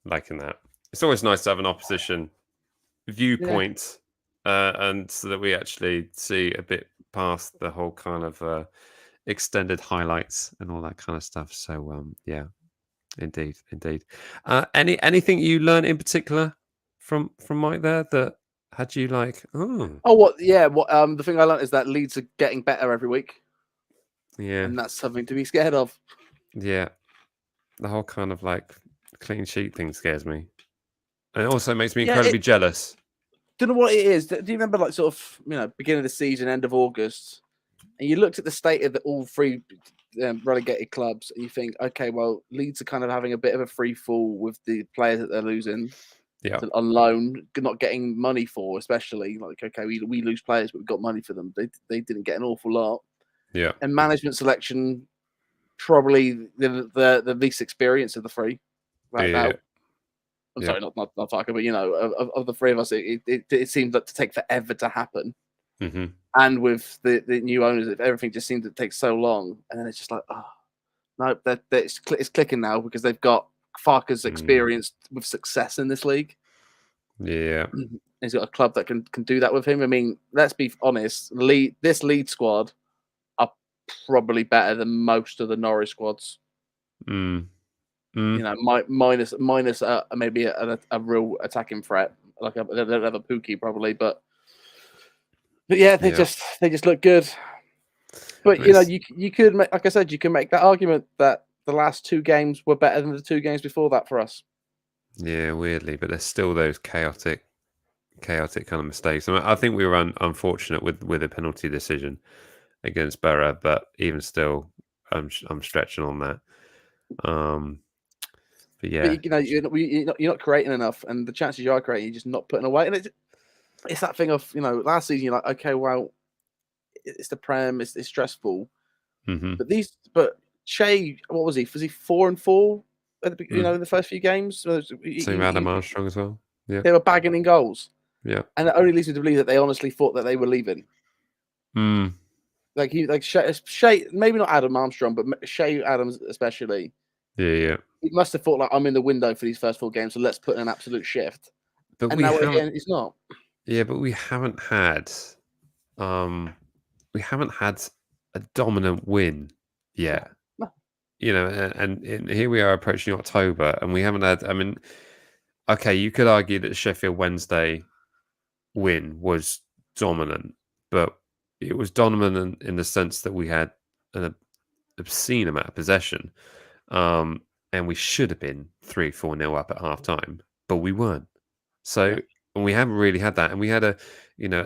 Liking that. It's always nice to have an opposition viewpoint, and so that we actually see a bit past the whole kind of extended highlights and all that kind of stuff. So, yeah, indeed. Anything you learned in particular from Mike there that had you like, the thing I learned is that Leeds are getting better every week. Yeah. And that's something to be scared of. Yeah. The whole kind of like clean sheet thing scares me. And it also makes me incredibly jealous. Don't know what it is. Do you remember like sort of, beginning of the season, end of August, and you looked at the state of all 3 relegated clubs and you think, okay, well, Leeds are kind of having a bit of a free fall with the players that they're losing. Yeah. On loan, not getting money for, especially like, okay, we lose players, but we've got money for them. They didn't get an awful lot. Yeah. And management selection, probably the least experience of the 3 right now. I'm sorry, not Tucker, but of the 3 of us, it seems like to take forever to happen. Mm-hmm. And with the new owners, everything just seemed to take so long, and then it's just like, No, it's clicking now because they've got Farker's experience with success in this league. Yeah. He's got a club that can do that with him. I mean, let's be honest. This Leeds squad are probably better than most of the Norwich squads. You know, minus maybe a real attacking threat, like they don't have a Pookie probably, but yeah, they just look good. But you know, you could make, like I said, you can make that argument that the last 2 games were better than the 2 games before that for us. Yeah, weirdly, but there's still those chaotic kind of mistakes. I mean, I think we were unfortunate with a penalty decision against Borough, but even still, I'm stretching on that. But yeah, but, you know, you're not creating enough, and the chances you are creating, you're just not putting away. And it's that thing of, you know, last season you're like, okay, well, it's the Prem, it's stressful, but Shea, what was he? Was he 4-4 at the, you know, in the first few games? Same Adam Armstrong as well. Yeah, they were bagging in goals. Yeah, and it only leads me to believe that they honestly thought that they were leaving. Like Shea, maybe not Adam Armstrong, but Shea Adams especially. Yeah. He must have thought, like, I'm in the window for these first 4 games, so let's put in an absolute shift. But and now again, it's not. Yeah, but we haven't had a dominant win yet. No. You know, and here we are approaching October, and we haven't had. I mean, okay, you could argue that the Sheffield Wednesday win was dominant, but it was dominant in the sense that we had an obscene amount of possession, and we should have been 3-4-0 up at half time, but we weren't. So we haven't really had that, and we had a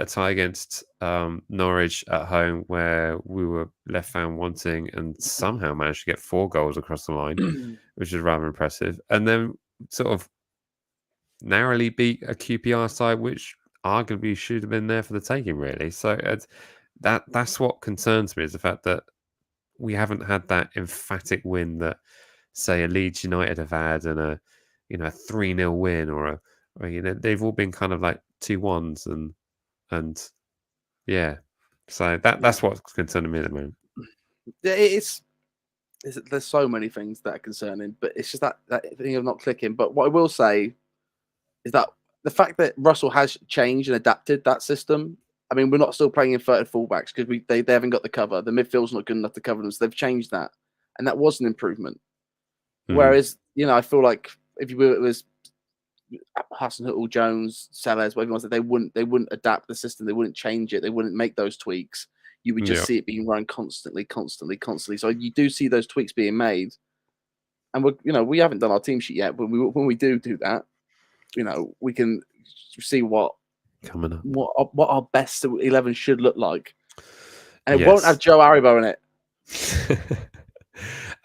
tie against Norwich at home where we were left found wanting, and somehow managed to get 4 goals across the line, which is rather impressive. And then sort of narrowly beat a QPR side, which arguably should have been there for the taking, really. So that's what concerns me, is the fact that we haven't had that emphatic win that, say, a Leeds United have had, and a 3-0 win, or they've all been kind of like 2-1s, and yeah. So that's what's concerning me at the moment. There's so many things that are concerning, but it's just that thing of not clicking. But what I will say is that the fact that Russell has changed and adapted that system. I mean, we're not still playing inverted fullbacks because they haven't got the cover. The midfield's not good enough to cover them, so they've changed that, and that was an improvement. Whereas, I feel like if it was Hasenhüttl, Jones, Sellers, whatever you want to say, they wouldn't adapt the system. They wouldn't change it. They wouldn't make those tweaks. You would just see it being run constantly. So you do see those tweaks being made, and we haven't done our team sheet yet. But when we do that, we can see what coming up, what our best 11 should look like, and it won't have Joe Aribo in it.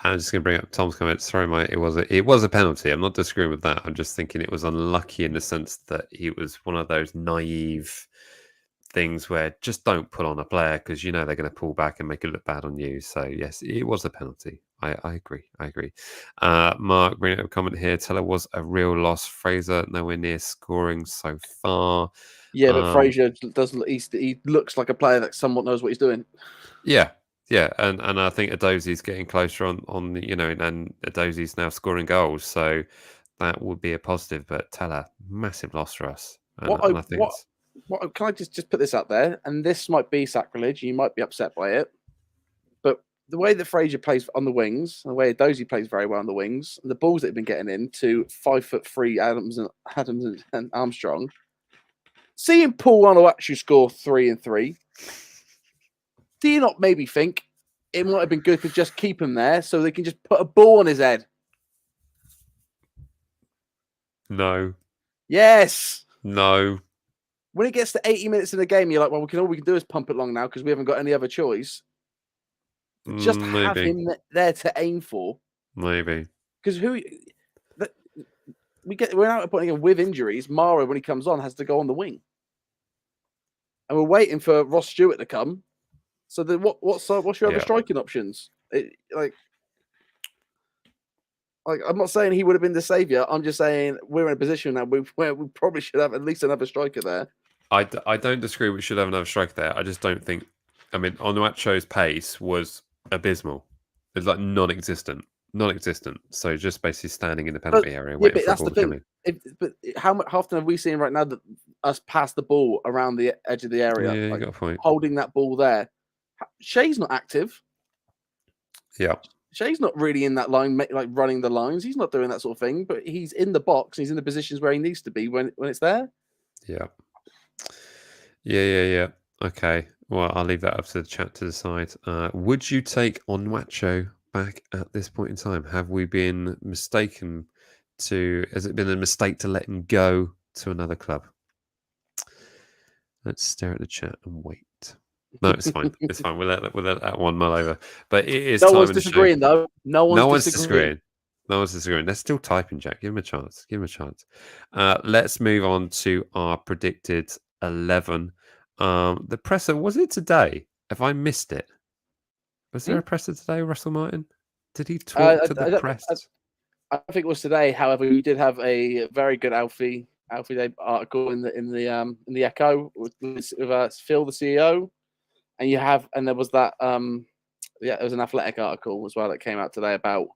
I'm just going to bring up Tom's comment. Sorry, mate. It was a penalty. I'm not disagreeing with that. I'm just thinking it was unlucky in the sense that it was one of those naive things where just don't pull on a player because they're going to pull back and make it look bad on you. So yes, it was a penalty. I agree. Mark, bringing up a comment here. Teller was a real loss. Fraser nowhere near scoring so far. Yeah, but Fraser doesn't. He looks like a player that somewhat knows what he's doing. Yeah, and I think Adozie's getting closer on and Adozie's now scoring goals, so that would be a positive. But Teller, massive loss for us. And I think can I just put this out there? And this might be sacrilege. You might be upset by it, but the way that Fraser plays on the wings, and the way Adozie plays very well on the wings, and the balls that have been getting into 5'3" Adams and Armstrong, seeing Paul Onuachu score 3 and 3. Do you not maybe think it might have been good to just keep him there so they can just put a ball on his head? No. Yes. No. When it gets to 80 minutes in the game, you're like, well, all we can do is pump it long now because we haven't got any other choice. Just have him there to aim for. Maybe. Because we're out putting him with injuries. Mara, when he comes on, has to go on the wing. And we're waiting for Ross Stewart to come. So then, what's your other striking options? I'm not saying he would have been the saviour. I'm just saying we're in a position now where we probably should have at least another striker there. I don't disagree. We should have another striker there. I just don't think. I mean, Onuachu's pace was abysmal. It's like non-existent. So just basically standing in the penalty area waiting for a that's ball the to come thing. in. How often have we seen right now that us pass the ball around the edge of the area, Yeah, you like got a point. holding that ball there? Shea's not active. Yeah. Shea's not really in that line, like running the lines. He's not doing that sort of thing, but he's in the box. He's in the positions where he needs to be when it's there. Yeah. Yeah. Okay. Well, I'll leave that up to the chat to decide. Would you take Onwacho back at this point in time? Have we been mistaken has it been a mistake to let him go to another club? Let's stare at the chat and wait. No, it's fine. It's fine. We'll let that one mull over. But it is No time one's in the show. disagreeing, though. No one's disagreeing. No one's disagreeing. They're still typing, Jack. Give him a chance. Let's move on to our predicted 11. The presser, was it today? Have I missed it? Was there a presser today, Russell Martin? Did he talk to the press? I think it was today. However, we did have a very good Alfie Day article in the Echo with Phil, the CEO, and there was that there was an Athletic article as well that came out today about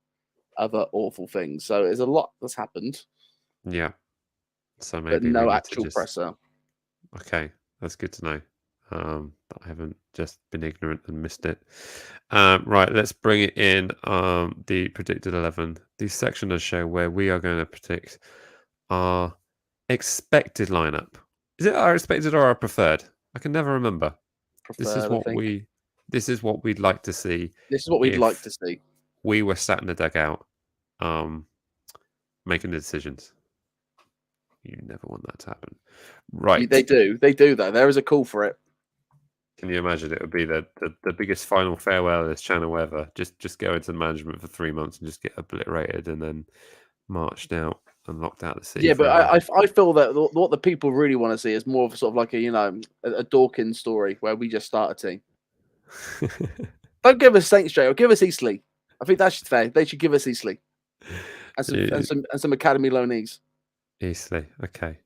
other awful things. So there's a lot that's happened. Yeah. So maybe but no we need actual to just... presser. Okay, that's good to know. That I haven't just been ignorant and missed it. Right, let's bring it in. The predicted 11. The section does show where we are going to predict our expected lineup. Is it our expected or our preferred? I can never remember. This is what we'd like to see. This is what we'd like to see. We were sat in the dugout, making the decisions. You never want that to happen. Right. They do though. There is a call for it. Can you imagine it would be the biggest final farewell of this channel ever? Just go into management for 3 months and just get obliterated and then marched out and locked out of the city. Yeah, but I feel that what the people really want to see is more of sort of like a Dawkins story where we just start a team. Don't give us Saints J or give us Eastleigh. I think that's fair. They should give us Eastleigh and some academy loanees. Eastleigh, okay.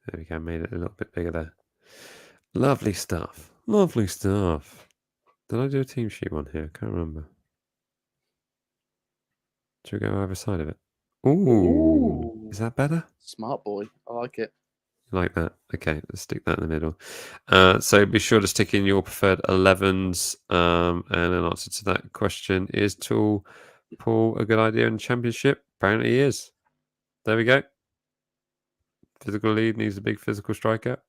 There we go. Made it a little bit bigger there. Lovely stuff. Lovely stuff. Did I do a team sheet one here? I can't remember. Should we go either side of it? Ooh. Is that better? Smart boy. I like it. Like that. Okay, let's stick that in the middle. So be sure to stick in your preferred 11s. And an answer to that question is to Paul a good idea in the championship? Apparently he is. There we go. Physical lead needs a big physical striker.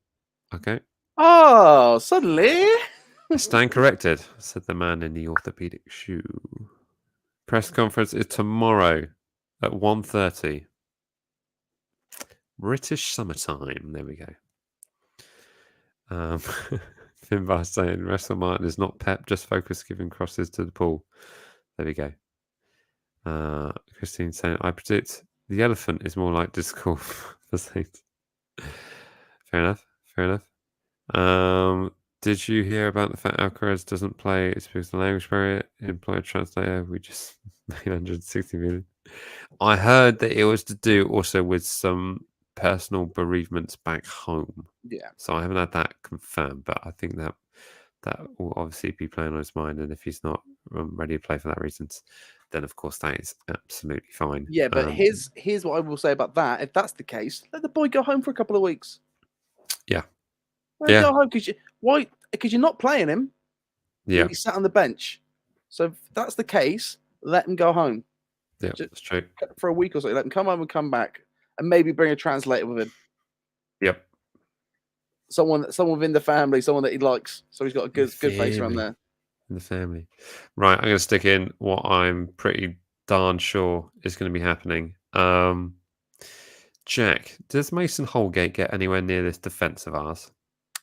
Okay. Oh, suddenly. Stand corrected, said the man in the orthopedic shoe. Press conference is tomorrow at 1:30. British summertime. There we go. Finbar saying Russell Martin is not Pep, just focus giving crosses to the pool. There we go. Christine saying, I predict the elephant is more like discord for Saints. Fair enough. Did you hear about the fact Alcaraz doesn't play? It's because the language barrier. Employ a translator. We just made 160 million. I heard that it was to do also with some personal bereavements back home. Yeah. So I haven't had that confirmed, but I think that will obviously be playing on his mind. And if he's not ready to play for that reasons, then of course that is absolutely fine. Yeah, but here's what I will say about that. If that's the case, let the boy go home for a couple of weeks. Yeah. Go home because you're not playing him. Yeah. He sat on the bench. So if that's the case, let him go home. Yeah, that's true. For a week or so, let him come home and come back, and maybe bring a translator with him. Yep. Someone within the family, someone that he likes, so he's got a good face around there. In the family, right? I'm going to stick in what I'm pretty darn sure is going to be happening. Jack, does Mason Holgate get anywhere near this defence of ours?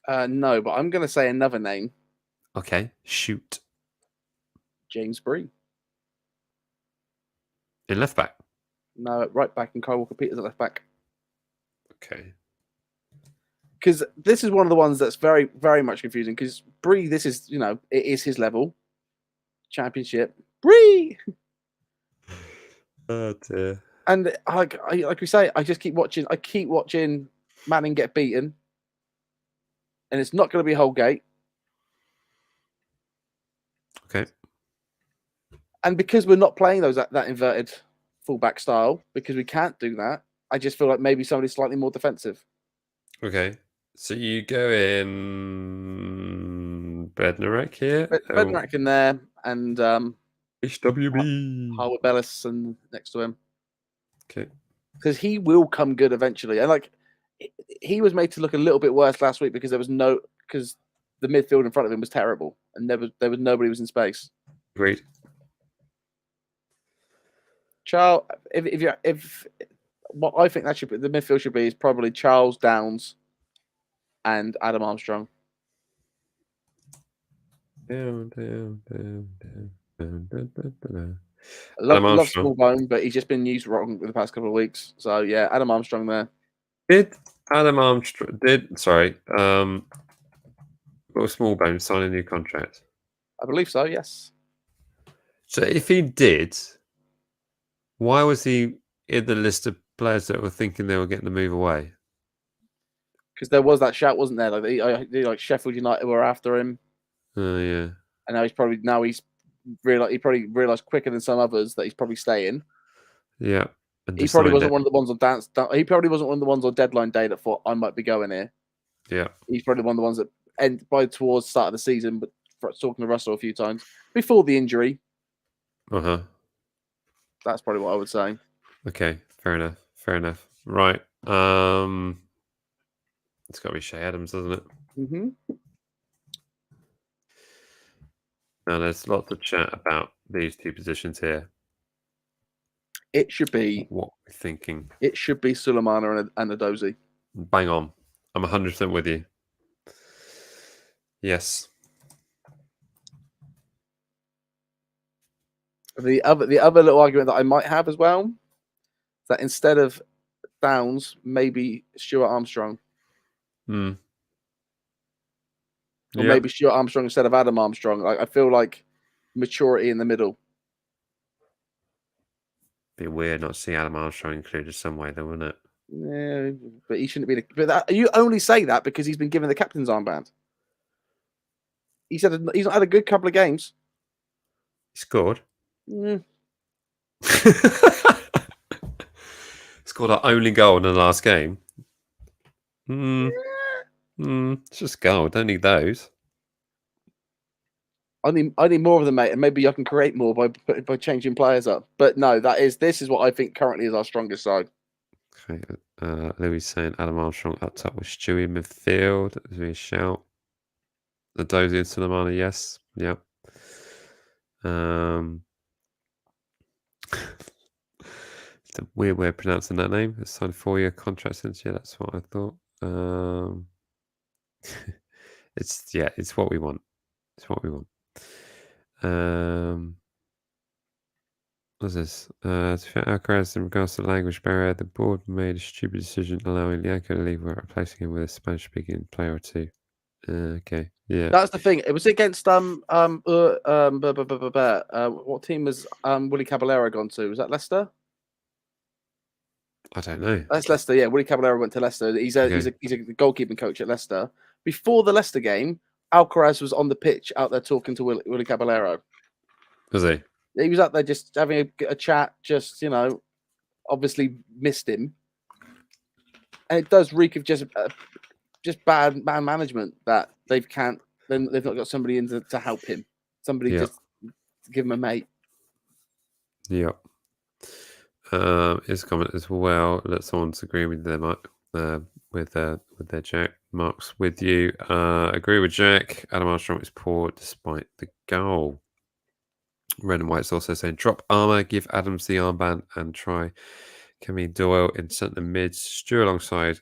No, but I'm going to say another name. Okay, shoot. James Bree. In left back? No, right back, and Kyle Walker-Peters at left back. Okay. Because this is one of the ones that's very, very much confusing. Because Bree, this is, it is his level. Championship. Bree! Oh, dear. And like we say, I just keep watching. I keep watching Manning get beaten. And it's not going to be Holgate. Okay. And because we're not playing that inverted fullback style, because we can't do that, I just feel like maybe somebody slightly more defensive. Okay. So you go in Bednarek here. Bednarik in there, and HWB. Harwood Bellis and next to him. Okay. Because he will come good eventually. And like he was made to look a little bit worse last week because because the midfield in front of him was terrible and there was nobody was in space. Great. Charles, if what I think that should be the midfield should be is probably Charles Downs and Adam Armstrong. Down. I love Smallbone, but he's just been used wrong in the past couple of weeks. So yeah, Adam Armstrong there. Did Adam Armstrong Will Smallbone sign a new contract? I believe so, yes. So if he did, why was he in the list of players that were thinking they were getting the move away? Because there was that shout, wasn't there? Like Sheffield United were after him. Oh yeah. And he's probably realised quicker than some others that he's probably staying. Yeah. He probably wasn't one of the ones on he probably wasn't one of the ones on deadline day that thought I might be going here. Yeah. He's probably one of the ones that towards the start of the season, but talking to Russell a few times before the injury. Uh-huh. That's probably what I would say. Okay, fair enough. Right. It's got to be Shay Adams, doesn't it? Mm-hmm. Now, there's lots of chat about these two positions here. It should be what we're thinking. It should be Sulemana and Adozi. Bang on. I'm 100% with you. Yes. The other little argument that I might have as well is that instead of Downs, maybe Stuart Armstrong. Hmm. Or maybe Stuart Armstrong instead of Adam Armstrong. I feel like maturity in the middle. Be weird not to see Adam Armstrong included some way, though, wouldn't it? Yeah, but he shouldn't be. You only say that because he's been given the captain's armband. He said he's not had a good couple of games. He scored. Mm. Scored our only goal in the last game. It's just a goal. Don't need those. I need more of them, mate, and maybe I can create more by changing players up. But no, this is what I think currently is our strongest side. Okay, Louis saying Adam Armstrong up top with Stewie in midfield. There's a shout. The Dozy and Sulemana, yes. Yeah. It's a weird way of pronouncing that name. It's signed 4-year contract since. Yeah, that's what I thought. It's what we want. It's what we want. What's this? Alcaraz, in regards to the language barrier, the board made a stupid decision allowing Lianco to leave without replacing him with a Spanish-speaking player or two. Okay, yeah. That's the thing. It was against what team was Willie Caballero gone to? Was that Leicester? I don't know. That's Leicester. Yeah, Willie Caballero went to Leicester. He's a goalkeeping coach at Leicester. Before the Leicester game, Alcaraz was on the pitch out there talking to Willie Caballero. Was he? He was out there just having a chat. Just obviously missed him, and it does reek of just bad man management that they've not got somebody in to help him. Somebody just give him a mate. Yeah. His comment as well that someone's agreeing with them with their Jack. Mark's with you. Agree with Jack. Adam Armstrong is poor despite the goal. Red and White's also saying drop armour, give Adams the armband, and try Camille Doyle in centre mid. Stew alongside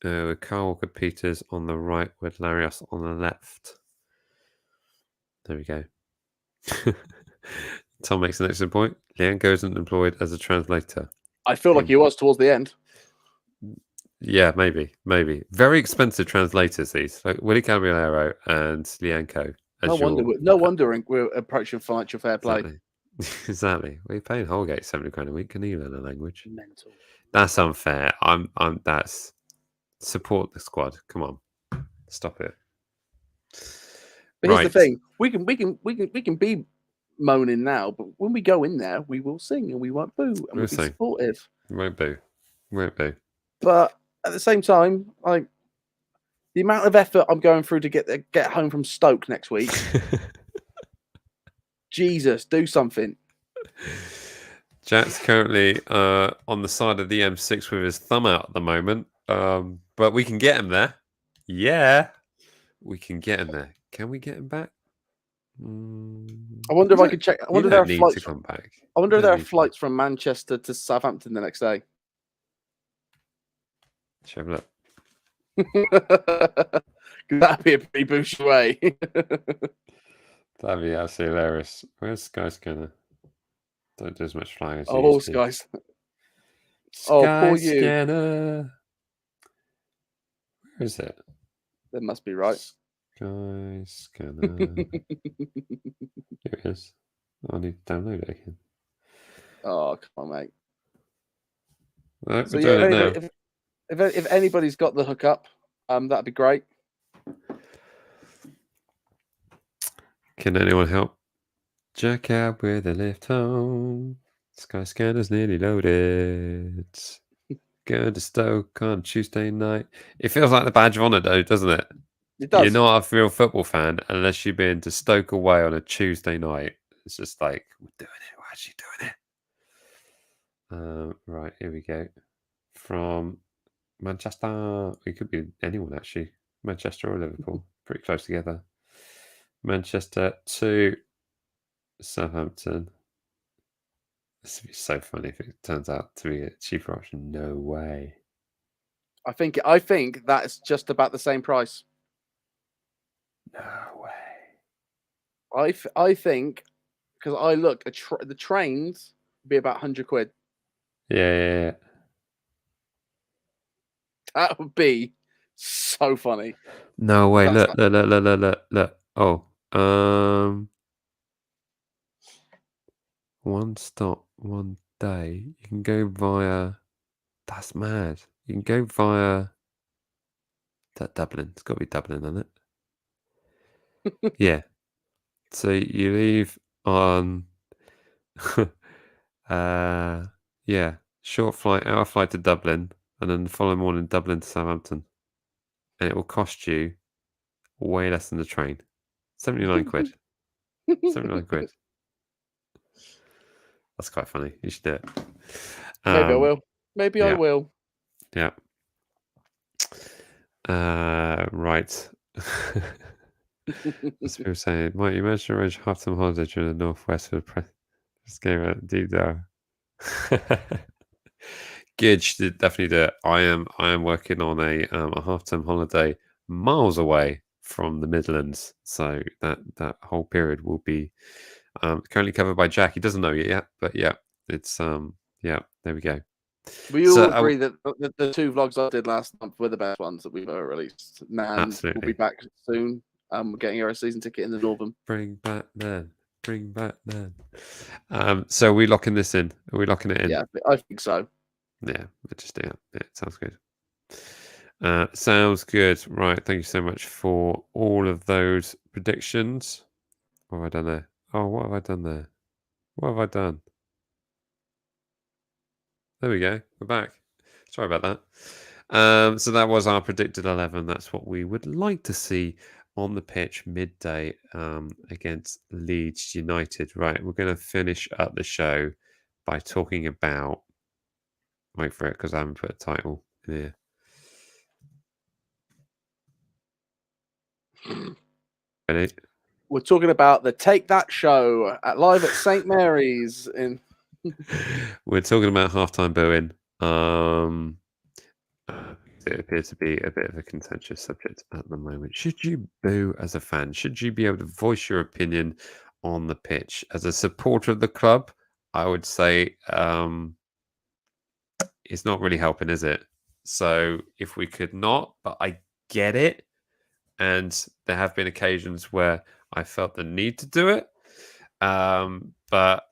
with Carl Walker Peters on the right with Larios on the left. There we go. Tom makes an excellent point. Lianco isn't employed as a translator. I feel like he was towards the end. Yeah, maybe. Very expensive translators, these. Like Willie Caballero and Lianco. No wonder we're approaching financial fair play. Exactly. We're paying Holgate £70 a week. Can he learn a language? Mental. That's unfair. That's support the squad. Come on, stop it. But here's the thing: we can be moaning now, but when we go in there, we will sing and we won't boo and we'll be sing. supportive. Won't boo. But at the same time, like the amount of effort I'm going through to get home from Stoke next week. Jesus, do something. Jack's currently on the side of the M6 with his thumb out at the moment, but we can get him there. Yeah, we can get him there. Can we get him back? I wonder if I could check. I wonder if there are flights. Come back. I wonder if there are flights from Manchester to Southampton the next day. Show me that. That'd be a pretty boosh way. That'd be absolutely hilarious. Where's Skyscanner? Don't do as much flying as oh, Skies. Oh, poor you. Skyscanner. Where is it? That must be right. Skyscanner. Here it is. I need to download it again. Oh, come on, mate. Right, so we're doing it now. If anybody's got the hookup, that'd be great. Can anyone help? Jack out with a lift home. Skyscanner's nearly loaded. Going to Stoke on Tuesday night. It feels like the badge of honour, though, doesn't it? It does. You're not a real football fan unless you've been to Stoke away on a Tuesday night. It's just like, we're doing it. We're actually doing it. Right, here we go. From Manchester. It could be anyone, actually. Manchester or Liverpool. Pretty close together. Manchester to Southampton. This would be so funny if it turns out to be a cheaper option. No way. I think that's just about the same price. No way. I think because I looked the trains would be about £100. Yeah. That would be so funny. No way. Look. Oh. One stop, one day. You can go via. That's mad. You can go via. That Dublin. It's got to be Dublin, isn't it? Yeah. So you leave on. Yeah. Short flight, hour flight to Dublin, and then the following morning, Dublin to Southampton, and it will cost you way less than the train. 79 quid. 79 quid. That's quite funny. You should do it. Maybe I will. Maybe I will. Yeah. Right. As people saying, might you manage to arrange half-time holiday during the Northwest for the press? Just game at Dido. Good, should definitely do it. I am working on a half-term holiday miles away from the Midlands, so that whole period will be currently covered by Jack. He doesn't know it yet, but yeah, it's there we go. We all agree that the two vlogs I did last month were the best ones that we've ever released. Nan will be back soon. We're getting her a season ticket in the Northern. Bring back Nan. So are we locking this in? Are we locking it in? Yeah, I think so. Yeah, just yeah, sounds good. Sounds good. Right, thank you so much for all of those predictions. What have I done there? Oh, what have I done there? What have I done? There we go. We're back. Sorry about that. So that was our predicted 11. That's what we would like to see on the pitch midday against Leeds United. Right, we're going to finish up the show by talking about. Wait for it because I haven't put a title in here. Ready? We're talking about the Take That show live at St. Mary's. We're talking about halftime booing. It appears to be a bit of a contentious subject at the moment. Should you boo as a fan? Should you be able to voice your opinion on the pitch? As a supporter of the club, I would say it's not really helping, is it? So if we could not, but I get it. And there have been occasions where I felt the need to do it. But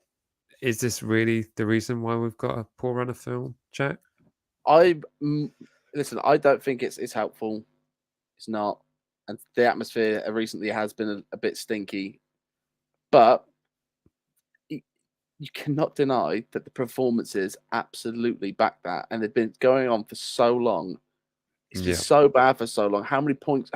is this really the reason why we've got a poor run of film, Jack? Listen, I don't think it's helpful. It's not. And the atmosphere recently has been a bit stinky. But you cannot deny that the performances absolutely back that, and they've been going on for so long. It's been so bad for so long. How many points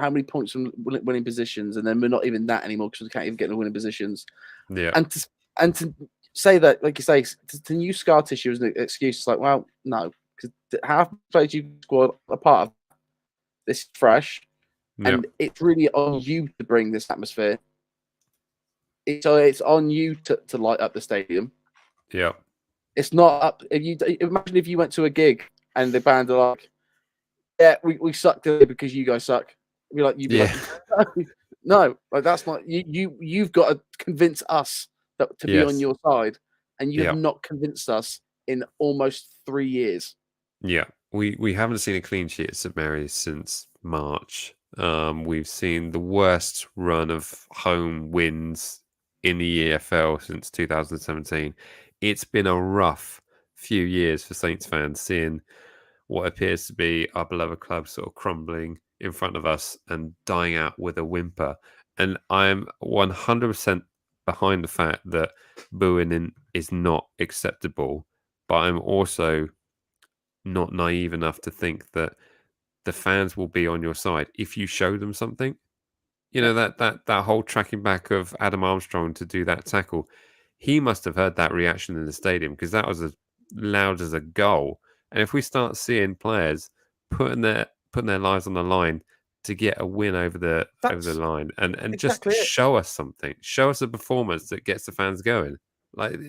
from winning positions, and then we're not even that anymore because we can't even get in winning positions. Yeah. And to say that, like you say, to use scar tissue as an excuse, it's like, well, no, because half the players you squad are part of this fresh, and it's really on you to bring this atmosphere. It's on you to light up the stadium. Yeah. It's not up. Imagine if you went to a gig and the band are like, "Yeah, we suck today because you guys suck." You'd be like, "No, like that's not you. You've got to convince us to be on your side, and you have not convinced us in almost 3 years." Yeah, we haven't seen a clean sheet at St Mary's since March. We've seen the worst run of home wins in the EFL since 2017. It's been a rough few years for Saints fans, seeing what appears to be our beloved club sort of crumbling in front of us and dying out with a whimper. And I'm 100% behind the fact that booing is not acceptable, but I'm also not naive enough to think that the fans will be on your side if you show them something. You know, that whole tracking back of Adam Armstrong to do that tackle. He must have heard that reaction in the stadium because that was as loud as a goal. And if we start seeing players putting their lives on the line to get a win over the line and just show us something, show us a performance that gets the fans going. Like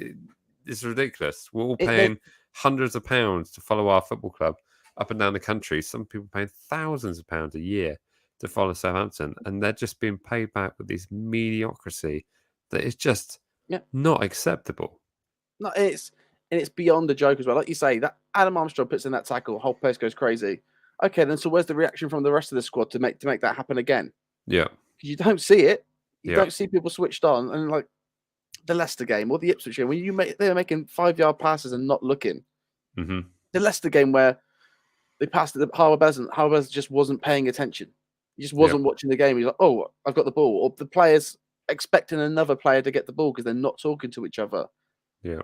it's ridiculous. We're all paying hundreds of pounds to follow our football club up and down the country. Some people paying thousands of pounds a year to follow Southampton, and they're just being paid back with this mediocrity that is just not acceptable. No, it's beyond the joke as well. Like you say, that Adam Armstrong puts in that tackle, the whole place goes crazy. Okay, then so where's the reaction from the rest of the squad to make that happen again? Yeah, because you don't see it. You don't see people switched on, and like the Leicester game or the Ipswich game, when they're making 5-yard passes and not looking. Mm-hmm. The Leicester game where they passed it, Harbour just wasn't paying attention. He just wasn't watching the game. He's like, "Oh, I've got the ball," or the players expecting another player to get the ball because they're not talking to each other. Yeah.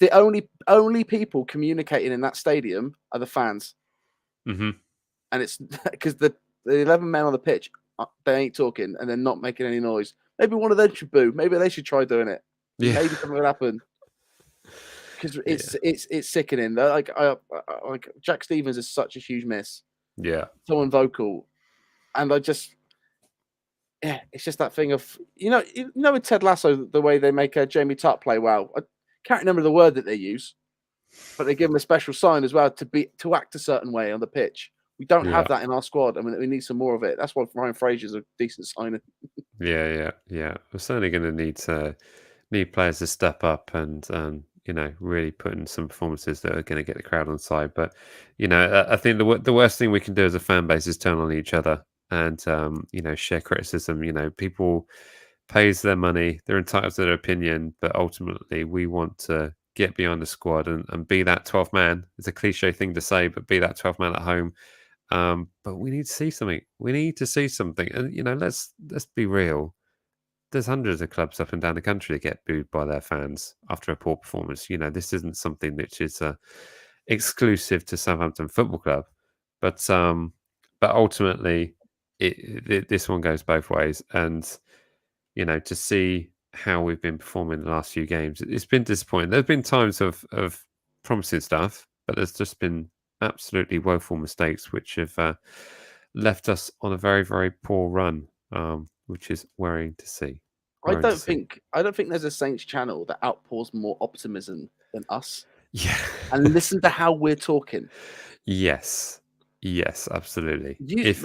The only people communicating in that stadium are the fans. Mm-hmm. And it's because the 11 men on the pitch, they ain't talking and they're not making any noise. Maybe one of them should boo. Maybe they should try doing it. Yeah. Maybe something will happen. Because it's sickening. Like Jack Stevens is such a huge miss. Yeah. So unvocal. And it's just that thing of with Ted Lasso, the way they make Jamie Tutt play well. I can't remember the word that they use, but they give him a special sign as well to act a certain way on the pitch. We don't have that in our squad. I mean, we need some more of it. That's why Ryan Fraser's a decent signing. Yeah. We're certainly going to need players to step up and really put in some performances that are going to get the crowd on side. But I think the worst thing we can do as a fan base is turn on each other and share criticism. People pays their money, they're entitled to their opinion, but ultimately we want to get behind the squad and be that 12th man. It's a cliche thing to say, but be that 12th man at home. But we need to see something. And let's be real. There's hundreds of clubs up and down the country that get booed by their fans after a poor performance. This isn't something which is exclusive to Southampton Football Club, but ultimately this one goes both ways. And to see how we've been performing the last few games, it's been disappointing. There's been times of promising stuff, but there's just been absolutely woeful mistakes which have left us on a very, very poor run, which is worrying to see. I don't think there's a Saints channel that outpours more optimism than us. Yeah. And listen to how we're talking. Yes, absolutely. It's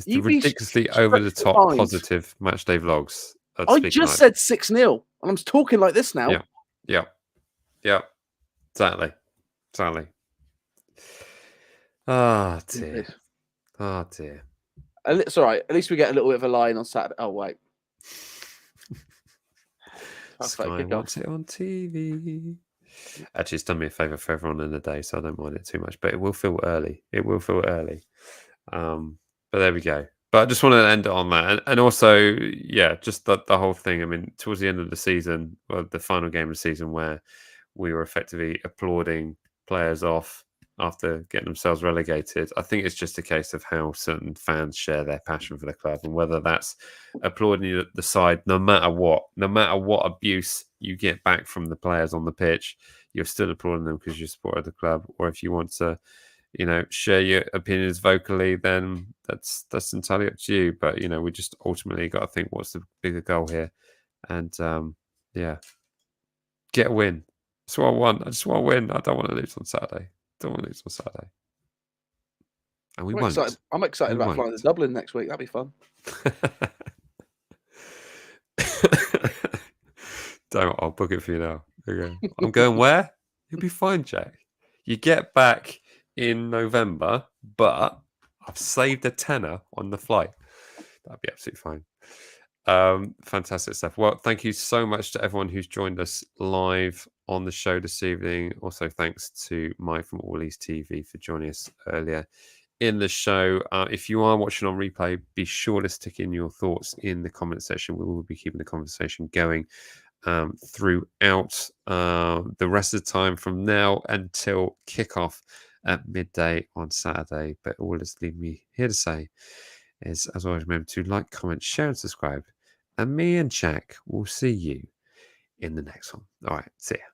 the ridiculously over-the-top positive matchday vlogs. I just said 6-0, and I'm talking like this now. Yeah. Exactly. Oh dear. It's all right. At least we get a little bit of a line on Saturday. Oh wait. Sky wants it on TV. Actually, it's done me a favour for everyone in the day, so I don't mind it too much. But it will feel early. But there we go. But I just want to end it on that, and also, yeah, just the whole thing. I mean, towards the end of the season, well, the final game of the season, where we were effectively applauding players off after getting themselves relegated. I think it's just a case of how certain fans share their passion for the club, and whether that's applauding the side, no matter what abuse you get back from the players on the pitch, you're still applauding them because you supported the club. Or if you want to, share your opinions vocally, then that's entirely up to you. But we just ultimately got to think, what's the bigger goal here? And yeah, get a win. That's what I want. I just want to win. I don't want to lose on Saturday. And we won't. I'm excited about flying to Dublin next week. That'd be fun. I'll book it for you now. Okay. I'm going where? You'll be fine, Jack. You get back in November, but I've saved a tenner on the flight. That'd be absolutely fine. Fantastic stuff. Well, thank you so much to everyone who's joined us live on the show this evening. Also, thanks to Mike from All East TV for joining us earlier in the show. If you are watching on replay, be sure to stick in your thoughts in the comment section. We will be keeping the conversation going throughout the rest of the time from now until kickoff at midday on Saturday. But all that's leaving me here to say is, as always, remember to like, comment, share, and subscribe. And me and Jack will see you in the next one. All right, see ya.